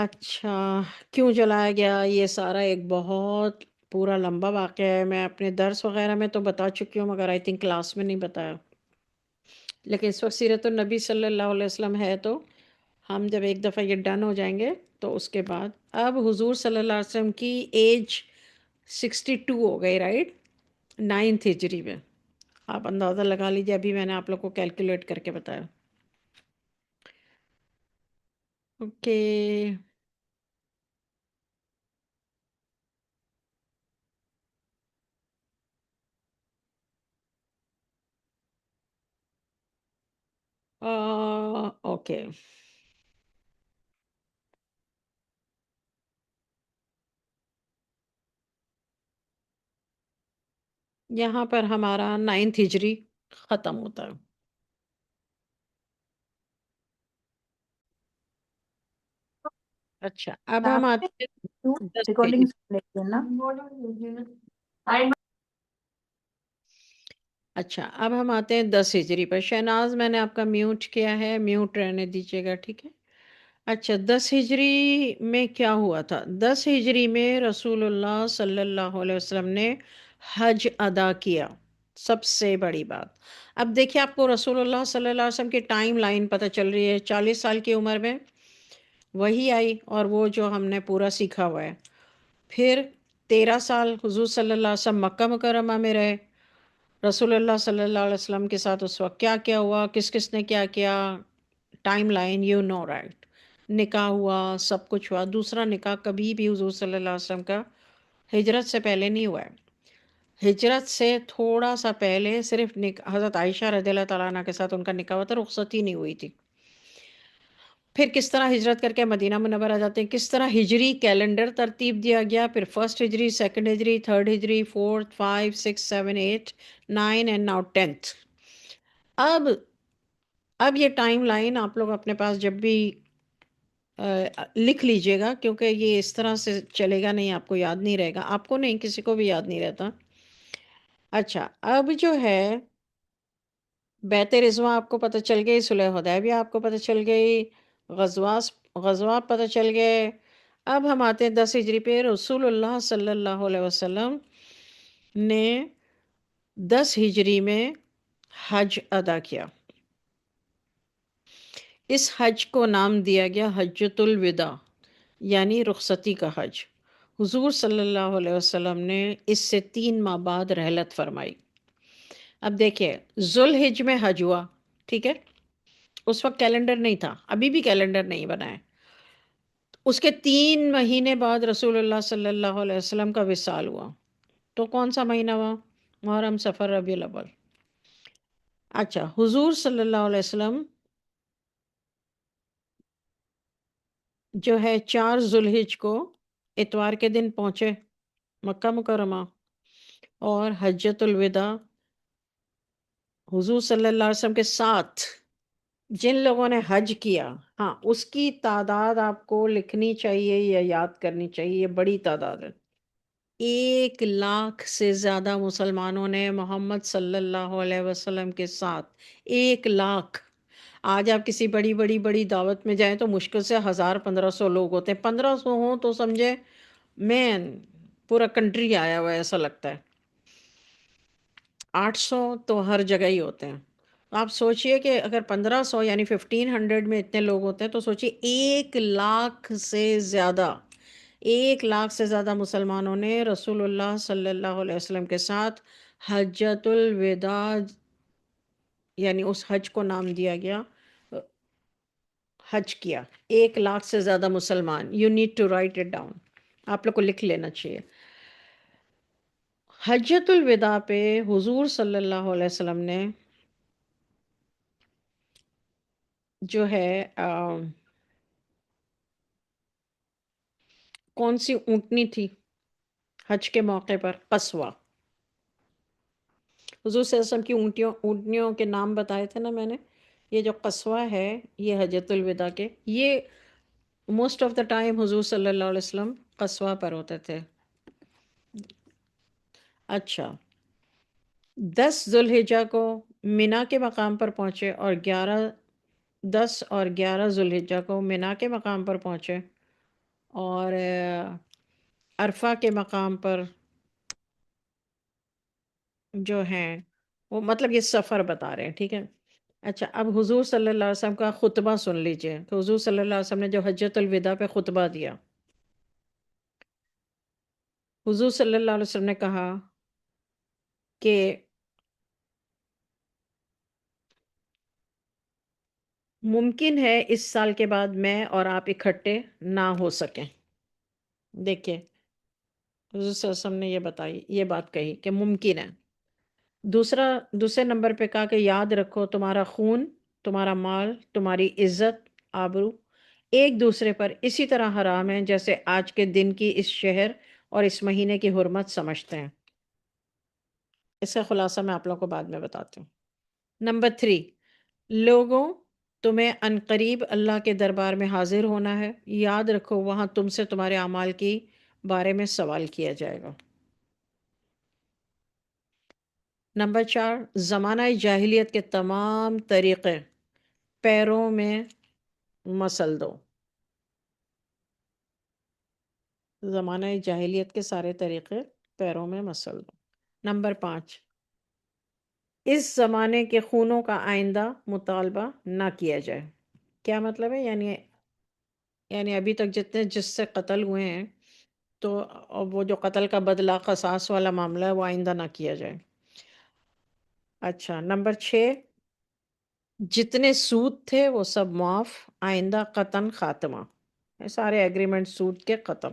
اچھا، کیوں جلایا گیا؟ یہ سارا ایک بہت پورا لمبا واقعہ ہے. میں اپنے درس وغیرہ میں تو بتا چکی ہوں، مگر آئی تھنک کلاس میں نہیں بتایا. لیکن اس وقت سیرت النبی صلی اللہ علیہ وسلم ہے، تو ہم جب ایک دفعہ یہ ڈن ہو جائیں گے تو اس کے بعد اب حضور صلی اللہ علیہ وسلم کی ایج 62 ہو گئی، رائٹ؟ 9 ہجری میں. آپ اندازہ لگا لیجیے، ابھی میں نے آپ لوگ کو کیلکولیٹ کر کے بتایا. اوکے. اوکے. یہاں پر ہمارا 9 ہجری ختم ہوتا ہے. اچھا، اب ہم آپ آتے ہیں 10 ریکارڈنگ ہجری. سن لیتے ہیں نا. اچھا، اب ہم آتے ہیں 10 ہجری پر. شہناز، میں نے آپ کا میوٹ کیا ہے، میوٹ رہنے دیجیے گا، ٹھیک ہے؟ اچھا، 10 ہجری میں کیا ہوا تھا؟ 10 ہجری میں رسول اللہ صلی اللہ علیہ وسلم نے حج ادا کیا. سب سے بڑی بات. اب دیکھیے، آپ کو رسول اللہ صلی اللہ علیہ وسلم کی ٹائم لائن پتہ چل رہی ہے. 40 سال کی عمر میں وہی آئی، اور وہ جو ہم نے پورا سیکھا ہوا ہے. پھر 13 سال حضور صلی اللہ علیہ وسلم مکہ مکرمہ میں رہے. رسول اللہ صلی اللہ علیہ وسلم کے ساتھ اس وقت کیا کیا ہوا، کس کس نے کیا کیا، timeline you know, right? نکاح ہوا، سب کچھ ہوا. دوسرا نکاح کبھی بھی حضور صلی اللہ علیہ وسلم کا ہجرت سے پہلے نہیں ہوا ہے. ہجرت سے تھوڑا سا پہلے صرف حضرت عائشہ رضی اللہ تعالیٰ عنہ کے ساتھ ان کا نکاح ہوا تھا، رخصت ہی نہیں ہوئی تھی. پھر کس طرح ہجرت کر کے مدینہ منورہ جاتے ہیں، کس طرح ہجری کیلنڈر ترتیب دیا گیا. پھر فرسٹ ہجری، سیکنڈ ہجری، تھرڈ ہجری، فورتھ، 5، 6، 7، 8، 9 اینڈ ناؤ 10th. اب یہ ٹائم لائن آپ لوگ اپنے پاس جب بھی لکھ لیجئے گا، کیونکہ یہ اس طرح سے چلے گا نہیں، آپ کو یاد نہیں رہے گا. آپ کو نہیں، کسی کو بھی یاد نہیں رہتا. اچھا، اب جو ہے بیعت رضوان آپ کو پتہ چل گئی، صلح حدیبیہ آپ کو پتہ چل گئی، غزوات پتہ چل گئے. اب ہم آتے ہیں 10 ہجری پہ. رسول اللہ صلی اللہ علیہ وسلم نے 10 ہجری میں حج ادا کیا. اس حج کو نام دیا گیا حجۃ الوداع، یعنی رخصتی کا حج. حضور صلی اللہ علیہ وسلم نے اس سے 3 ماہ بعد رحلت فرمائی. اب دیکھیں، ذوالحج میں حج ہوا، ٹھیک ہے؟ اس وقت کیلنڈر نہیں تھا، ابھی بھی کیلنڈر نہیں بنا ہے. اس کے 3 مہینے بعد رسول اللہ صلی اللہ علیہ وسلم کا وصال ہوا. تو کون سا مہینہ ہوا؟ محرم، صفر، ربیع الاول. اچھا، حضور صلی اللہ علیہ وسلم جو ہے 4 ذوالحج کو اتوار کے دن پہنچے مکہ مکرمہ، اور حجۃ الوداع حضور صلی اللہ علیہ وسلم کے ساتھ جن لوگوں نے حج کیا، ہاں، اس کی تعداد آپ کو لکھنی چاہیے یا یاد کرنی چاہیے. یہ بڑی تعداد ہے. 1 لاکھ سے زیادہ مسلمانوں نے محمد صلی اللہ علیہ وسلم کے ساتھ. 1 لاکھ. آج آپ کسی بڑی بڑی بڑی دعوت میں جائیں تو مشکل سے 1000-1500 لوگ ہوتے ہیں. 1500 ہوں تو سمجھے مین پورا کنٹری آیا ہوا ہے، ایسا لگتا ہے. 800 تو ہر جگہ ہی ہوتے ہیں. آپ سوچئے کہ اگر 1500 یعنی 1500 میں اتنے لوگ ہوتے ہیں، تو سوچئے 1 لاکھ سے زیادہ، 1 لاکھ سے زیادہ مسلمانوں نے رسول اللہ صلی اللہ علیہ وسلم کے ساتھ حجۃ الوداع، یعنی اس حج کو نام دیا گیا حج کیا. 1 لاکھ سے زیادہ مسلمان. You need to write it down. آپ لوگ کو لکھ لینا چاہیے. حجۃ الوداع پہ حضور صلی اللہ علیہ وسلم نے جو ہے کون سی اونٹنی تھی حج کے موقع پر؟ قصوہ. حضور صلی اللہ علیہ وسلم کی اونٹنیوں کے نام بتائے تھے نا میں نے. یہ جو قصوہ ہے، یہ حجۃ الوداع کے، یہ موسٹ آف دا ٹائم حضور صلی اللہ علیہ وسلم قصوہ پر ہوتے تھے. اچھا، 10 ذوالحجہ کو منا کے مقام پر پہنچے، اور 10 اور 11 ذوالحجہ کو منا کے مقام پر پہنچے. اور عرفہ کے مقام پر جو ہیں وہ مطلب یہ سفر بتا رہے ہیں، ٹھیک ہے۔ اچھا، اب حضور صلی اللہ علیہ وسلم کا خطبہ سن لیجئے کہ حضور صلی اللہ علیہ وسلم نے جو حجۃ الوداع پہ خطبہ دیا، حضور صلی اللہ علیہ وسلم نے کہا کہ ممکن ہے اس سال کے بعد میں اور آپ اکٹھے نہ ہو سکیں۔ دیکھیے، حضور صلی اللہ علیہ وسلم نے یہ بات کہی کہ ممکن ہے۔ دوسرے نمبر پہ کہا کہ یاد رکھو تمہارا خون، تمہارا مال، تمہاری عزت، آبرو ایک دوسرے پر اسی طرح حرام ہے جیسے آج کے دن کی اس شہر اور اس مہینے کی حرمت سمجھتے ہیں۔ اس کا خلاصہ میں آپ لوگوں کو بعد میں بتاتی ہوں۔ نمبر 3، لوگوں، تمہیں عنقریب اللہ کے دربار میں حاضر ہونا ہے، یاد رکھو وہاں تم سے تمہارے اعمال کی بارے میں سوال کیا جائے گا۔ نمبر 4، زمانہ جاہلیت کے تمام طریقے پیروں میں مسل دو۔ زمانہ جاہلیت کے سارے طریقے پیروں میں مسل دو۔ نمبر 5، اس زمانے کے خونوں کا آئندہ مطالبہ نہ کیا جائے۔ کیا مطلب ہے؟ یعنی ابھی تک جس سے قتل ہوئے ہیں تو وہ جو قتل کا بدلہ قصاص والا معاملہ ہے وہ آئندہ نہ کیا جائے۔ اچھا، نمبر 6، جتنے سود تھے وہ سب معاف، آئندہ قطعاً خاتمہ۔ یہ سارے ایگریمنٹ سود کے ختم۔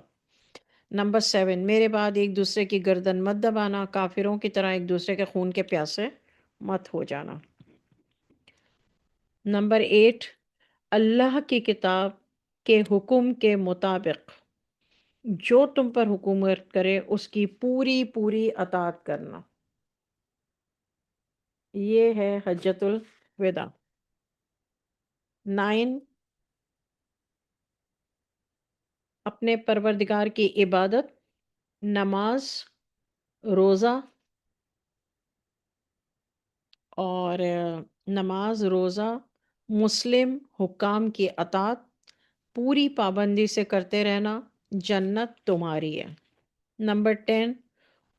نمبر 7، میرے بعد ایک دوسرے کی گردن مت دبانا، کافروں کی طرح ایک دوسرے کے خون کے پیاسے مت ہو جانا۔ نمبر 8، اللہ کی کتاب کے حکم کے مطابق جو تم پر حکومت کرے اس کی پوری پوری اطاعت کرنا۔ یہ ہے حجۃ الوداع۔ 9، اپنے پروردگار کی عبادت، نماز، روزہ اور نماز، روزہ، مسلم حکام کی اطاعت پوری پابندی سے کرتے رہنا، جنت تمہاری ہے۔ نمبر 10،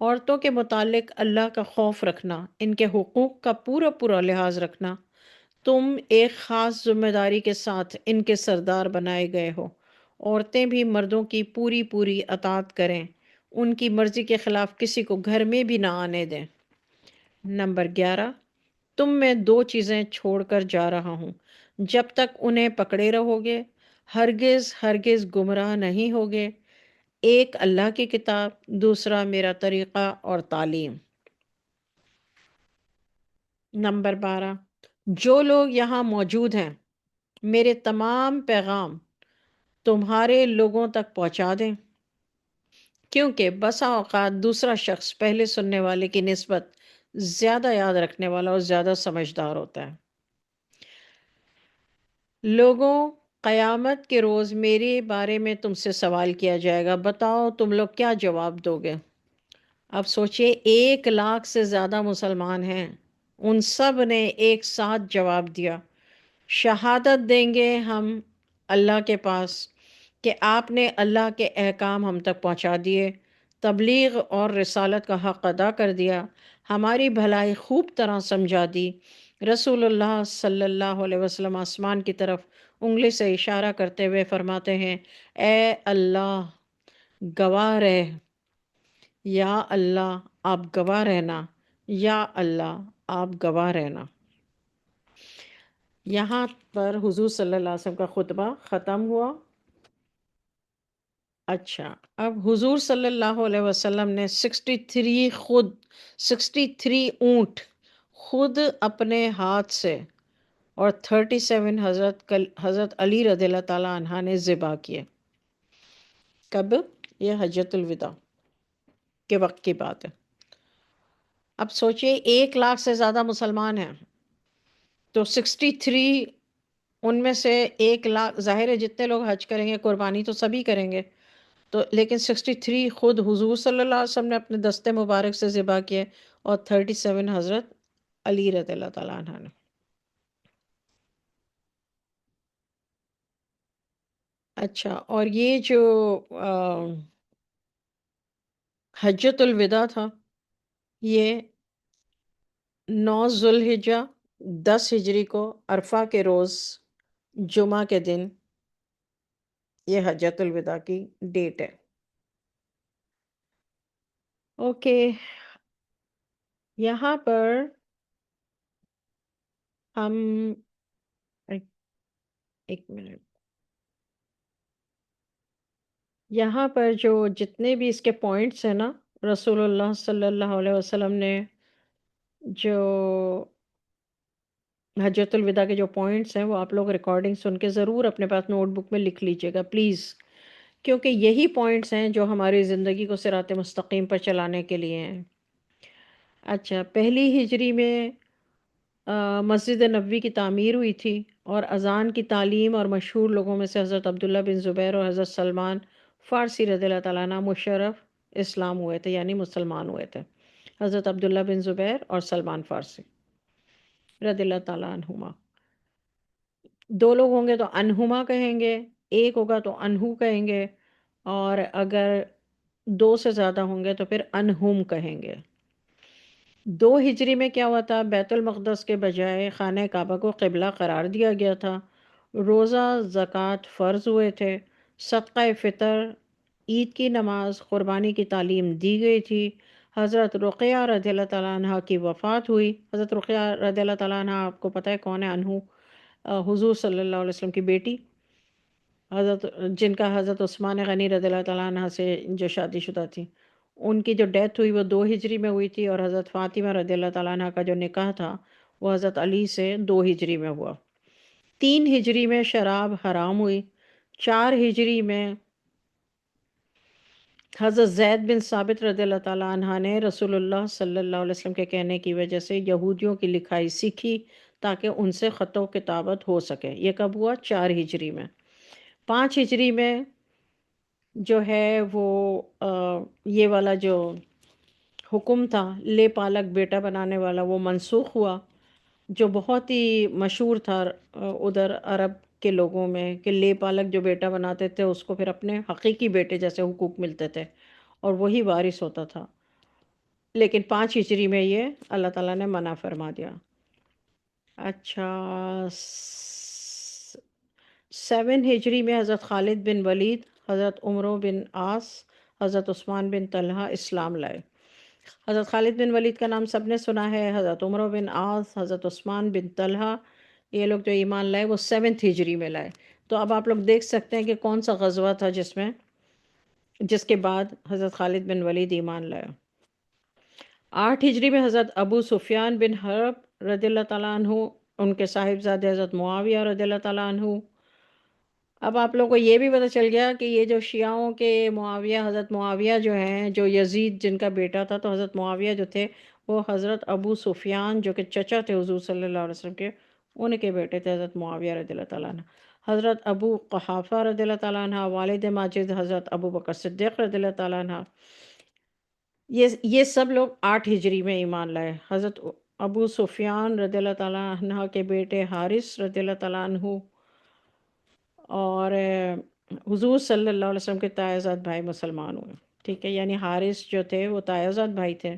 عورتوں کے متعلق اللہ کا خوف رکھنا، ان کے حقوق کا پورا پورا لحاظ رکھنا۔ تم ایک خاص ذمہ داری کے ساتھ ان کے سردار بنائے گئے ہو۔ عورتیں بھی مردوں کی پوری پوری اطاعت کریں، ان کی مرضی کے خلاف کسی کو گھر میں بھی نہ آنے دیں۔ نمبر 11، تم میں 2 چیزیں چھوڑ کر جا رہا ہوں، جب تک انہیں پکڑے رہو گے ہرگز ہرگز گمراہ نہیں ہوگے، ایک اللہ کی کتاب، دوسرا میرا طریقہ اور تعلیم۔ نمبر 12، جو لوگ یہاں موجود ہیں میرے تمام پیغام تمہارے لوگوں تک پہنچا دیں، کیونکہ بسا اوقات دوسرا شخص پہلے سننے والے کی نسبت زیادہ یاد رکھنے والا اور زیادہ سمجھدار ہوتا ہے۔ لوگوں، قیامت کے روز میرے بارے میں تم سے سوال کیا جائے گا، بتاؤ تم لوگ کیا جواب دو گے؟ اب سوچئے 1,00,000 سے زیادہ مسلمان ہیں، ان سب نے ایک ساتھ جواب دیا، شہادت دیں گے ہم اللہ کے پاس کہ آپ نے اللہ کے احکام ہم تک پہنچا دیے، تبلیغ اور رسالت کا حق ادا کر دیا، ہماری بھلائی خوب طرح سمجھا دی۔ رسول اللہ صلی اللہ علیہ وسلم آسمان کی طرف انگلی سے اشارہ کرتے ہوئے فرماتے ہیں، اے اللہ گواہ رہ، یا اللہ آپ گواہ رہنا، یا اللہ آپ گواہ رہنا۔ یہاں پر حضور صلی اللہ علیہ وسلم کا خطبہ ختم ہوا۔ اچھا، اب حضور صلی اللہ علیہ وسلم نے 63 اونٹ خود اپنے ہاتھ سے اور 37 حضرت علی رضی اللہ تعالیٰ عنہ نے ذبح کیے۔ کب؟ یہ حجۃ الوداع کے وقت کی بات ہے۔ اب سوچئے 1,00,000 سے زیادہ مسلمان ہیں تو 63، ان میں سے 1,00,000، ظاہر ہے جتنے لوگ حج کریں گے قربانی تو سبھی کریں گے، تو لیکن 63 خود حضور صلی اللہ علیہ وسلم نے اپنے دستے مبارک سے ذبح کیے اور 37 حضرت علی رضی اللہ تعالیٰ عنہ نے۔ اچھا، اور یہ جو حجۃ الوداع تھا، یہ 9 ذوالحجہ 10 ہجری کو عرفہ کے روز جمعہ کے دن یہ حجۃ الوداع کی ڈیٹ ہے۔ اوکے، یہاں پر ہم ایک ایک منٹ، یہاں پر جو جتنے بھی اس کے پوائنٹس ہیں نا، رسول اللہ صلی اللہ علیہ وسلم نے جو حجۃ الوداع کے جو پوائنٹس ہیں وہ آپ لوگ ریکارڈنگ سن کے ضرور اپنے پاس نوٹ بک میں لکھ لیجئے گا پلیز، کیونکہ یہی پوائنٹس ہیں جو ہماری زندگی کو صراط مستقیم پر چلانے کے لیے ہیں۔ اچھا، پہلی ہجری میں مسجد نبوی کی تعمیر ہوئی تھی، اور اذان کی تعلیم اور مشہور لوگوں میں سے حضرت عبداللہ بن زبیر اور حضرت سلمان فارسی رضی اللہ تعالیٰ عنہ مشرف اسلام ہوئے تھے، یعنی مسلمان ہوئے تھے، حضرت عبداللہ بن زبیر اور سلمان فارسی رضی اللہ تعالیٰ عنہما۔ دو لوگ ہوں گے تو انہما کہیں گے، ایک ہوگا تو انہو کہیں گے، اور اگر دو سے زیادہ ہوں گے تو پھر انہم کہیں گے۔ 2 ہجری میں کیا ہوا تھا؟ بیت المقدس کے بجائے خانہ کعبہ کو قبلہ قرار دیا گیا تھا، روزہ زکوٰۃ فرض ہوئے تھے، صدقہ فطر، عید کی نماز، قربانی کی تعلیم دی گئی تھی، حضرت رقیہ رضی اللہ تعالیٰ عنہ کی وفات ہوئی۔ حضرت رقیہ رضی اللہ تعالیٰ عنہ آپ کو پتہ ہے کون ہے؟ انہو حضور صلی اللہ علیہ وسلم کی بیٹی، حضرت جن کا حضرت عثمان غنی رضی اللہ تعالیٰ عنہ سے جو شادی شدہ تھی، ان کی جو ڈیتھ ہوئی وہ 2 ہجری میں ہوئی تھی، اور حضرت فاطمہ رضی اللہ تعالیٰ عنہ کا جو نکاح تھا وہ حضرت علی سے 2 ہجری میں ہوا۔ 3 ہجری میں شراب حرام ہوئی۔ 4 ہجری میں حضرت زید بن ثابت رضی اللہ تعالیٰ عنہ نے رسول اللہ صلی اللہ علیہ وسلم کے کہنے کی وجہ سے یہودیوں کی لکھائی سیکھی تاکہ ان سے خط و کتابت ہو سکے۔ یہ کب ہوا؟ 4 ہجری میں۔ 5 ہجری میں جو ہے وہ یہ والا جو حکم تھا لے پالک بیٹا بنانے والا وہ منسوخ ہوا، جو بہت ہی مشہور تھا ادھر عرب کے لوگوں میں، کہ لے پالک جو بیٹا بناتے تھے اس کو پھر اپنے حقیقی بیٹے جیسے حقوق ملتے تھے اور وہی وارث ہوتا تھا، لیکن 5 ہجری میں یہ اللہ تعالیٰ نے منع فرما دیا۔ اچھا، 7 ہجری میں حضرت خالد بن ولید، حضرت عمرو بن عاص، حضرت عثمان بن طلحہ اسلام لائے۔ حضرت خالد بن ولید کا نام سب نے سنا ہے، حضرت عمرو بن عاص، حضرت عثمان بن طلحہ، یہ لوگ جو ایمان لائے وہ 7 ہجری میں لائے۔ تو اب آپ لوگ دیکھ سکتے ہیں کہ کون سا غزوہ تھا جس کے بعد حضرت خالد بن ولید ایمان لایا۔ 8 ہجری میں حضرت ابو سفیان بن حرب رضی اللہ تعالیٰ عنہ، ان کے صاحبزادے حضرت معاویہ رضی اللہ تعالیٰ عنہ۔ اب آپ لوگوں کو یہ بھی پتہ چل گیا کہ یہ جو شیعوں کے معاویہ، حضرت معاویہ جو ہیں، جو یزید جن کا بیٹا تھا، تو حضرت معاویہ جو تھے وہ حضرت ابو سفیان جو کہ چچا تھے حضور صلی اللہ علیہ وسلم کے، ان کے بیٹے تھے حضرت معاویہ رضی اللہ تعالیٰ عنہ۔ حضرت ابو قحافہ رضی اللہ تعالیٰ عنہ، والد ماجد حضرت ابو بکر صدیق رضی اللہ تعالیٰ عنہ، یہ سب لوگ 8 ہجری میں ایمان لائے۔ حضرت ابو سفیان رضی اللہ تعالیٰ عنہ کے بیٹے حارث رضی اللہ تعالیٰ عنہ، اور حضور صلی اللہ علیہ وسلم کے تائزاد بھائی مسلمان ہوئے، ٹھیک ہے، یعنی حارث جو تھے وہ تائزاد بھائی تھے،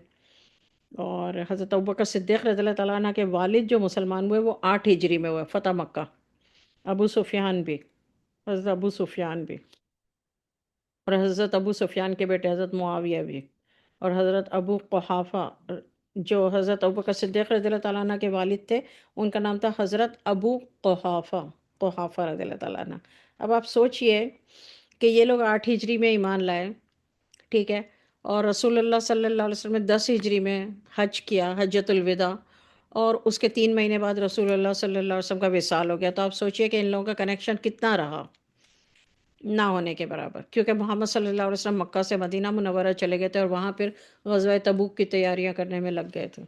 اور حضرت ابوبکر صدیق رضی اللہ تعالیٰ عنہ کے والد جو مسلمان ہوئے وہ 8 ہجری میں ہوئے، فتح مکہ۔ ابو سفیان بھی، حضرت ابو سفیان بھی، اور حضرت ابو سفیان کے بیٹے حضرت معاویہ بھی، اور حضرت ابو قحافہ جو حضرت ابوبکر صدیق رضی اللہ تعالیٰ عنہ کے والد تھے، ان کا نام تھا حضرت ابو قحافہ رضی اللہ تعالیٰ عنہ۔ اب آپ سوچئے کہ یہ لوگ 8 ہجری میں ایمان لائے، ٹھیک ہے، اور رسول اللہ صلی اللہ علیہ وسلم نے 10 ہجری میں حج کیا، حجۃ الوداع، اور اس کے 3 مہینے بعد رسول اللہ صلی اللہ علیہ وسلم کا وصال ہو گیا۔ تو آپ سوچئے کہ ان لوگوں کا کنیکشن کتنا رہا، نہ ہونے کے برابر، کیونکہ محمد صلی اللہ علیہ وسلم مکہ سے مدینہ منورہ چلے گئے تھے اور وہاں پھر غزوہ تبوک کی تیاریاں کرنے میں لگ گئے تھے۔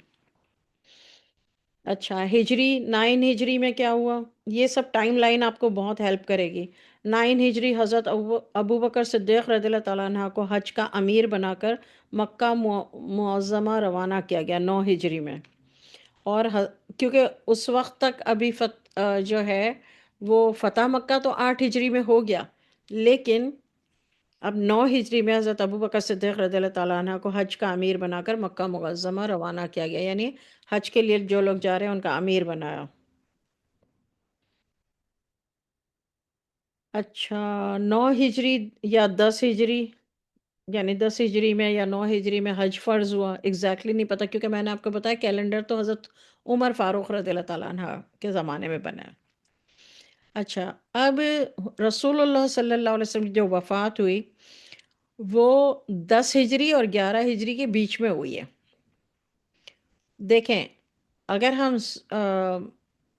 اچھا، 9 ہجری میں کیا ہوا؟ یہ سب ٹائم لائن آپ کو بہت ہیلپ کرے گی۔ 9 ہجری حضرت ابو بکر صدیق رضی اللہ تعالیٰ عنہ کو حج کا امیر بنا کر مکہ معظمہ روانہ کیا گیا 9 ہجری میں، اور کیونکہ اس وقت تک ابھی جو ہے وہ فتح مکہ تو 8 ہجری میں ہو گیا، لیکن اب 9 ہجری میں حضرت ابو بکر صدیق رضی اللہ تعالیٰ عنہ کو حج کا امیر بنا کر مکہ معظمہ روانہ کیا گیا، یعنی حج کے لیے جو لوگ جا رہے ہیں ان کا امیر بنایا۔ اچھا، 9 ہجری یا 10 ہجری، یعنی 10 ہجری میں یا 9 ہجری میں حج فرض ہوا، ایگزیکٹلی نہیں پتا، کیونکہ میں نے آپ کو بتایا کیلنڈر تو حضرت عمر فاروق رضی اللہ تعالیٰ عنہ کے زمانے میں بنا ہے۔ اچھا، اب رسول اللہ صلی اللہ علیہ وسلم کی جو وفات ہوئی وہ 10 ہجری اور 11 ہجری کے بیچ میں ہوئی ہے۔ دیکھیں، اگر ہم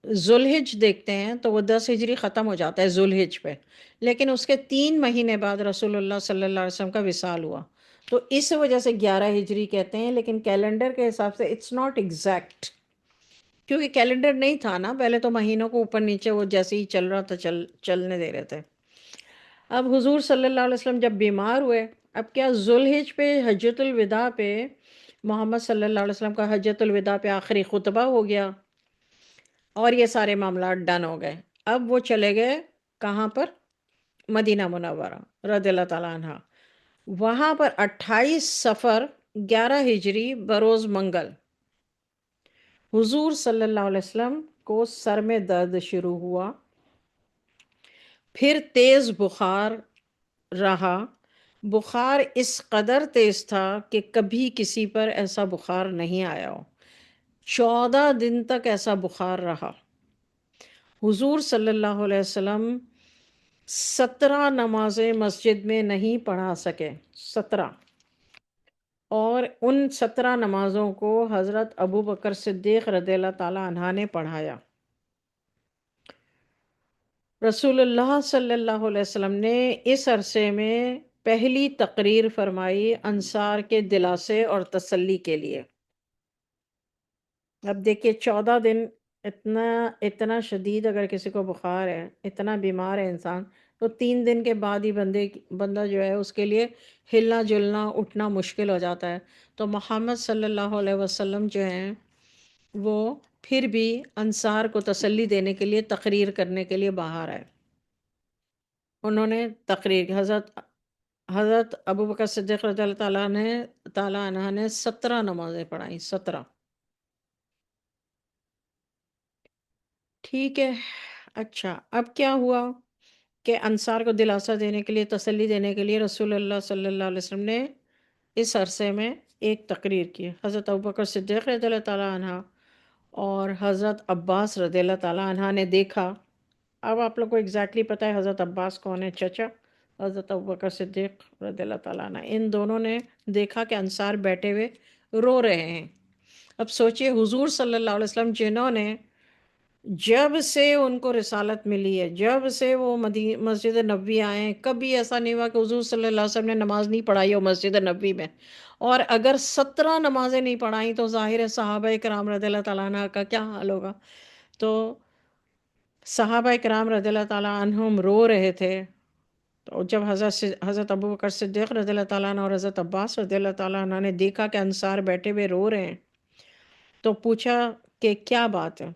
ذوالحج دیکھتے ہیں تو وہ 10 ہجری ختم ہو جاتا ہے ذوالحج پہ، لیکن اس کے 3 مہینے بعد رسول اللہ صلی اللہ علیہ وسلم کا وصال ہوا، تو اس وجہ سے 11 ہجری کہتے ہیں، لیکن کیلنڈر کے حساب سے اٹس ناٹ ایگزیکٹ، کیونکہ کیلنڈر نہیں تھا نا پہلے، تو مہینوں کو اوپر نیچے وہ جیسے ہی چل رہا تھا چلنے دے رہے تھے۔ اب حضور صلی اللہ علیہ وسلم جب بیمار ہوئے، اب کیا ذوالحج پہ حجۃ الوداع پہ محمد صلی اللہ علیہ وسلم کا حجۃ الوداع پہ آخری خطبہ ہو گیا اور یہ سارے معاملات ڈن ہو گئے۔ اب وہ چلے گئے کہاں پر؟ مدینہ منورہ رضی اللہ تعالیٰ عنہ۔ وہاں پر 28 صفر 11 ہجری بروز منگل حضور صلی اللہ علیہ وسلم کو سر میں درد شروع ہوا، پھر تیز بخار رہا۔ بخار اس قدر تیز تھا کہ کبھی کسی پر ایسا بخار نہیں آیا ہو، 14 دن تک ایسا بخار رہا۔ حضور صلی اللہ علیہ وسلم 17 نمازیں مسجد میں نہیں پڑھا سکے، 17، اور ان 17 نمازوں کو حضرت ابو بکر صدیق رضی اللہ تعالیٰ عنہ نے پڑھایا۔ رسول اللہ صلی اللہ علیہ وسلم نے اس عرصے میں پہلی تقریر فرمائی انصار کے دلاسے اور تسلی کے لیے۔ اب دیکھیے 14 دن، اتنا اتنا شدید اگر کسی کو بخار ہے، اتنا بیمار ہے انسان، تو 3 دن کے بعد ہی بندہ جو ہے اس کے لیے ہلنا جلنا اٹھنا مشکل ہو جاتا ہے۔ تو محمد صلی اللہ علیہ وسلم جو ہیں وہ پھر بھی انصار کو تسلی دینے کے لیے تقریر کرنے کے لیے باہر آئے۔ انہوں نے تقریر حضرت ابو بکر صدیق رضی اللہ تعالیٰ عنہ نے 17 نمازیں پڑھائیں، 17۔ ٹھیک ہے، اچھا اب کیا ہوا کہ انصار کو دلاسا دینے کے لیے، تسلی دینے کے لیے رسول اللہ صلی اللہ علیہ وسلم نے اس عرصے میں ایک تقریر کی۔ حضرت ابوبکر صدیق رضی اللہ تعالیٰ عنہ اور حضرت عباس رضی اللہ تعالیٰ عنہ نے دیکھا۔ اب آپ لوگ کو ایگزیکٹلی پتہ ہے حضرت عباس کون ہے، چچا حضرت ابوبکر صدیق رضی اللہ تعالیٰ عنہ، ان دونوں نے دیکھا کہ انصار بیٹھے ہوئے رو رہے ہیں۔ اب سوچئے حضور صلی اللہ علیہ وسلم جنہوں نے جب سے ان کو رسالت ملی ہے، جب سے وہ مسجد نبوی آئے ہیں، کبھی ایسا نہیں ہوا کہ حضور صلی اللہ علیہ وسلم نے نماز نہیں پڑھائی ہو مسجد نبوی میں، اور اگر 17 نمازیں نہیں پڑھائیں تو ظاہر ہے صحابہ کرام رضی اللہ تعالیٰ عنہ کا کیا حال ہوگا۔ تو صحابہ کرام رضی اللہ تعالیٰ عنہم رو رہے تھے، تو جب حضرت ابو بکر صدیق رضی اللہ تعالیٰ عنہ اور حضرت عباس رضی اللہ تعالیٰ عنہ نے دیکھا کہ انصار بیٹھے ہوئے رو رہے ہیں، تو پوچھا کہ کیا بات ہے؟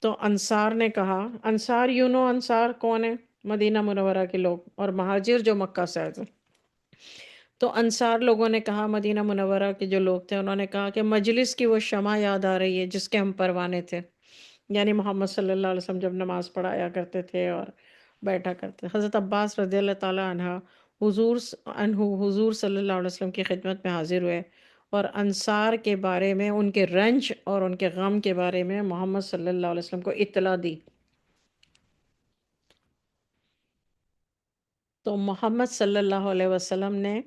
تو انصار نے کہا، انصار انصار کون ہے؟ مدینہ منورہ کے لوگ اور مہاجر جو مکہ سے آئے تھے۔ تو انصار لوگوں نے کہا، مدینہ منورہ کے جو لوگ تھے انہوں نے کہا کہ مجلس کی وہ شمع یاد آ رہی ہے جس کے ہم پروانے تھے، یعنی محمد صلی اللہ علیہ وسلم جب نماز پڑھایا کرتے تھے اور بیٹھا کرتے۔ حضرت عباس رضی اللہ تعالیٰ حضور صلی اللہ علیہ وسلم کی خدمت میں حاضر ہوئے اور انصار کے بارے میں، ان کے رنج اور ان کے غم کے بارے میں محمد صلی اللہ علیہ وسلم کو اطلاع دی۔ تو محمد صلی اللہ علیہ وسلم نے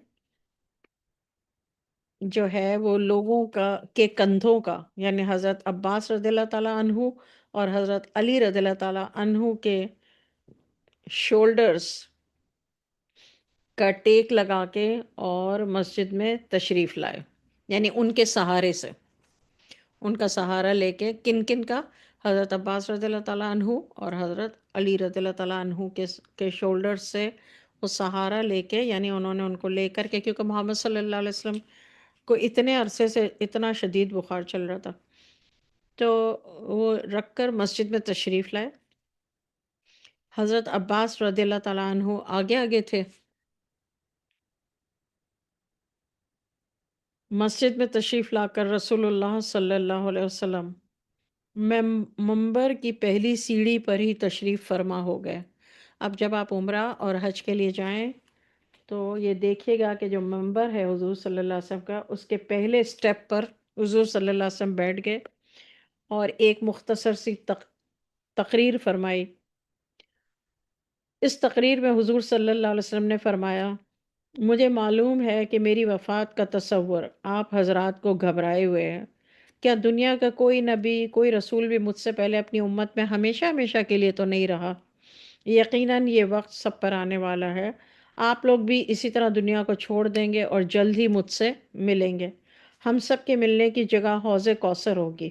جو ہے وہ لوگوں کے کندھوں کا، یعنی حضرت عباس رضی اللہ تعالیٰ عنہ اور حضرت علی رضی اللہ تعالیٰ عنہ کے شولڈرز کا ٹیک لگا کے اور مسجد میں تشریف لائے، یعنی ان کے سہارے سے، ان کا سہارا لے کے، کن کن کا؟ حضرت عباس رضی اللہ تعالیٰ عنہ اور حضرت علی رضی اللہ تعالیٰ عنہ کے شولڈر سے وہ سہارا لے کے، یعنی انہوں نے ان کو لے کر کے، کیونکہ محمد صلی اللہ علیہ وسلم کو اتنے عرصے سے اتنا شدید بخار چل رہا تھا، تو وہ رکھ کر مسجد میں تشریف لائے۔ حضرت عباس رضی اللہ تعالیٰ عنہ آگے آگے تھے، مسجد میں تشریف لا کر رسول اللہ صلی اللہ علیہ وسلم منبر کی پہلی سیڑھی پر ہی تشریف فرما ہو گئے۔ اب جب آپ عمرہ اور حج کے لیے جائیں تو یہ دیکھیے گا کہ جو منبر ہے حضور صلی اللہ علیہ وسلم کا، اس کے پہلے سٹیپ پر حضور صلی اللہ علیہ وسلم بیٹھ گئے اور ایک مختصر سی تقریر فرمائی۔ اس تقریر میں حضور صلی اللہ علیہ وسلم نے فرمایا، مجھے معلوم ہے کہ میری وفات کا تصور آپ حضرات کو گھبرائے ہوئے ہے۔ کیا دنیا کا کوئی نبی، کوئی رسول بھی مجھ سے پہلے اپنی امت میں ہمیشہ ہمیشہ کے لیے تو نہیں رہا؟ یقیناً یہ وقت سب پر آنے والا ہے۔ آپ لوگ بھی اسی طرح دنیا کو چھوڑ دیں گے اور جلد ہی مجھ سے ملیں گے۔ ہم سب کے ملنے کی جگہ حوض کوثر ہوگی۔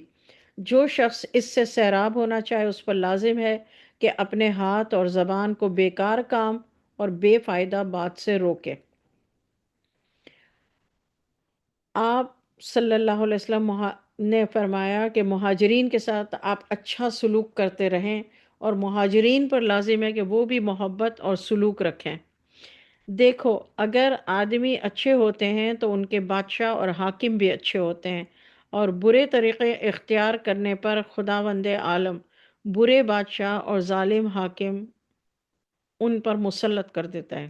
جو شخص اس سے سیراب ہونا چاہے اس پر لازم ہے کہ اپنے ہاتھ اور زبان کو بیکار کام اور بے فائدہ بات سے روکے۔ آپ صلی اللہ علیہ وسلم نے فرمایا کہ مہاجرین کے ساتھ آپ اچھا سلوک کرتے رہیں، اور مہاجرین پر لازم ہے کہ وہ بھی محبت اور سلوک رکھیں۔ دیکھو، اگر آدمی اچھے ہوتے ہیں تو ان کے بادشاہ اور حاکم بھی اچھے ہوتے ہیں، اور برے طریقے اختیار کرنے پر خداوند عالم برے بادشاہ اور ظالم حاکم ان پر مسلط کر دیتا ہے۔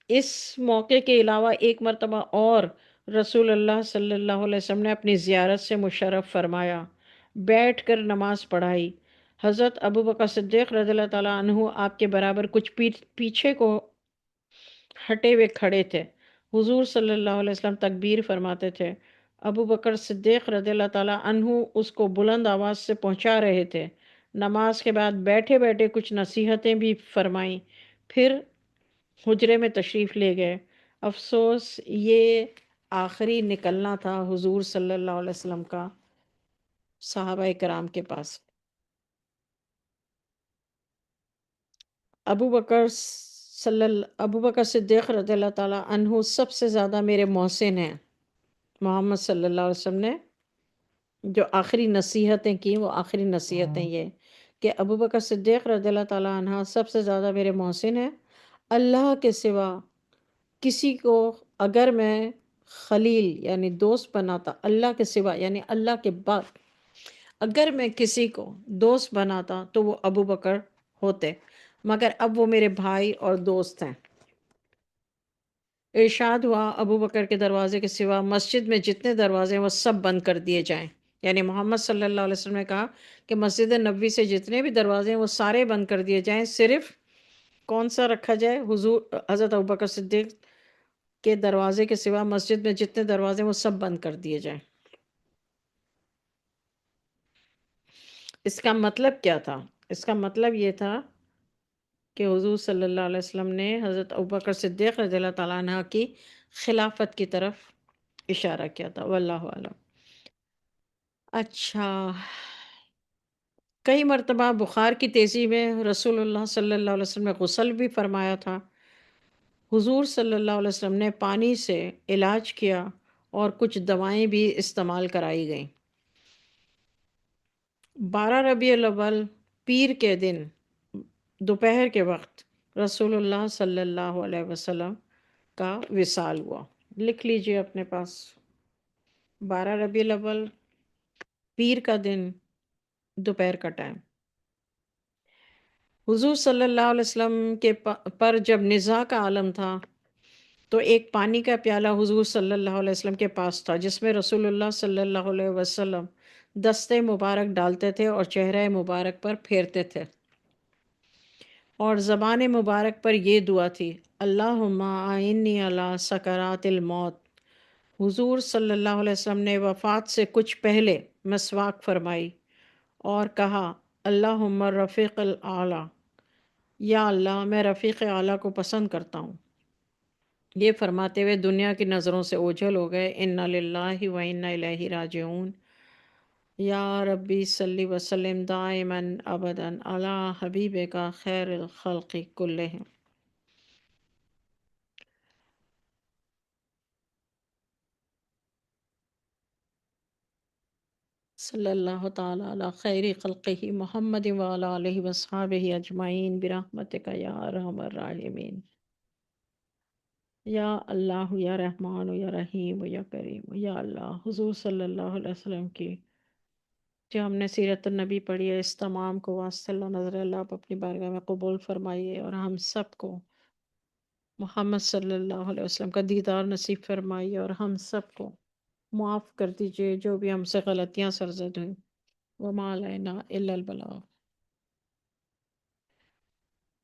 اس موقع کے علاوہ ایک مرتبہ اور رسول اللہ صلی اللہ علیہ وسلم نے اپنی زیارت سے مشرف فرمایا، بیٹھ کر نماز پڑھائی۔ حضرت ابو بکر صدیق رضی اللہ تعالیٰ عنہ آپ کے برابر کچھ پیچھے کو ہٹے ہوئے کھڑے تھے۔ حضور صلی اللہ علیہ وسلم تکبیر فرماتے تھے۔ ابو بکر صدیق رضی اللہ تعالیٰ عنہ اس کو بلند آواز سے پہنچا رہے تھے۔ نماز کے بعد بیٹھے بیٹھے کچھ نصیحتیں بھی فرمائیں، پھر حجرے میں تشریف لے گئے۔ افسوس، یہ آخری نکلنا تھا حضور صلی اللہ علیہ وسلم کا صحابہ کرام کے پاس۔ ابو بکر صدیق رضی اللہ تعالیٰ عنہ سب سے زیادہ میرے محسن ہیں۔ محمد صلی اللہ علیہ وسلم نے جو آخری نصیحتیں کی، وہ آخری نصیحتیں یہ کہ ابو بکر صدیق رضی اللہ تعالیٰ عنہ سب سے زیادہ میرے محسن ہیں۔ اللہ کے سوا کسی کو اگر میں خلیل یعنی دوست بناتا، اللہ کے سوا یعنی اللہ کے بعد اگر میں کسی کو دوست بناتا تو وہ ابو بکر ہوتے، مگر اب وہ میرے بھائی اور دوست ہیں۔ ارشاد ہوا، ابو بکر کے دروازے کے سوا مسجد میں جتنے دروازے ہیں وہ سب بند کر دیے جائیں۔ یعنی محمد صلی اللہ علیہ وسلم نے کہا کہ مسجد نبوی سے جتنے بھی دروازے ہیں وہ سارے بند کر دیے جائیں، صرف کون سا رکھا جائے؟ حضرت ابو بکر صدیق کے دروازے کے سوا مسجد میں جتنے دروازے ہیں وہ سب بند کر دیے جائیں۔ اس کا مطلب کیا تھا؟ اس کا مطلب یہ تھا کہ حضور صلی اللہ علیہ وسلم نے حضرت ابوبکر صدیق رضی اللہ تعالیٰ عنہ کی خلافت کی طرف اشارہ کیا تھا، واللہ اعلم۔ اچھا، کئی مرتبہ بخار کی تیزی میں رسول اللہ صلی اللہ علیہ وسلم نے غسل بھی فرمایا تھا۔ حضور صلی اللہ علیہ وسلم نے پانی سے علاج کیا اور کچھ دوائیں بھی استعمال کرائی گئیں۔ 12 ربیع الاول پیر کے دن دوپہر کے وقت رسول اللہ صلی اللہ علیہ وسلم کا وصال ہوا۔ لکھ لیجئے اپنے پاس، 12 ربیع الاول پیر کا دن دوپہر کا ٹائم۔ حضور صلی اللہ علیہ وسلم کے پر جب نزاع کا عالم تھا تو ایک پانی کا پیالہ حضور صلی اللہ علیہ وسلم کے پاس تھا، جس میں رسول اللہ صلی اللہ علیہ وسلم دستے مبارک ڈالتے تھے اور چہرہ مبارک پر پھیرتے تھے، اور زبان مبارک پر یہ دعا تھی، اللہم اعنی علی سکرات الموت۔ حضور صلی اللہ علیہ وسلم نے وفات سے کچھ پہلے مسواک فرمائی اور کہا، اللہم رفیق الاعلیٰ، یا اللہ میں رفیق اعلیٰ کو پسند کرتا ہوں۔ یہ فرماتے ہوئے دنیا کی نظروں سے اوجھل ہو گئے۔ انا للہ و انا الیہ راجعون۔ یا ربی صلی وسلم دائما ابدا علی حبیبک خیر الخلق کلہم۔ صلی اللہ تعالی علی خیر خلقہ محمد وعلی آلہ وصحابہ اجمعین برحمتک یا ارحم الراحمین۔ یا اللہ یا رحمان یا رحیم یا کریم یا اللہ، حضور صلی اللہ علیہ وسلم کی جو ہم نے سیرت النبی پڑھی ہے، اس تمام کو واسطہ اللہ نظر اللہ آپ اپنی بارگاہ میں قبول فرمائیے، اور ہم سب کو محمد صلی اللہ علیہ وسلم کا دیدار نصیب فرمائیے، اور ہم سب کو معاف کر دیجئے جو بھی ہم سے غلطیاں سرزد ہوئیں۔ وما علینا الا البلاغ۔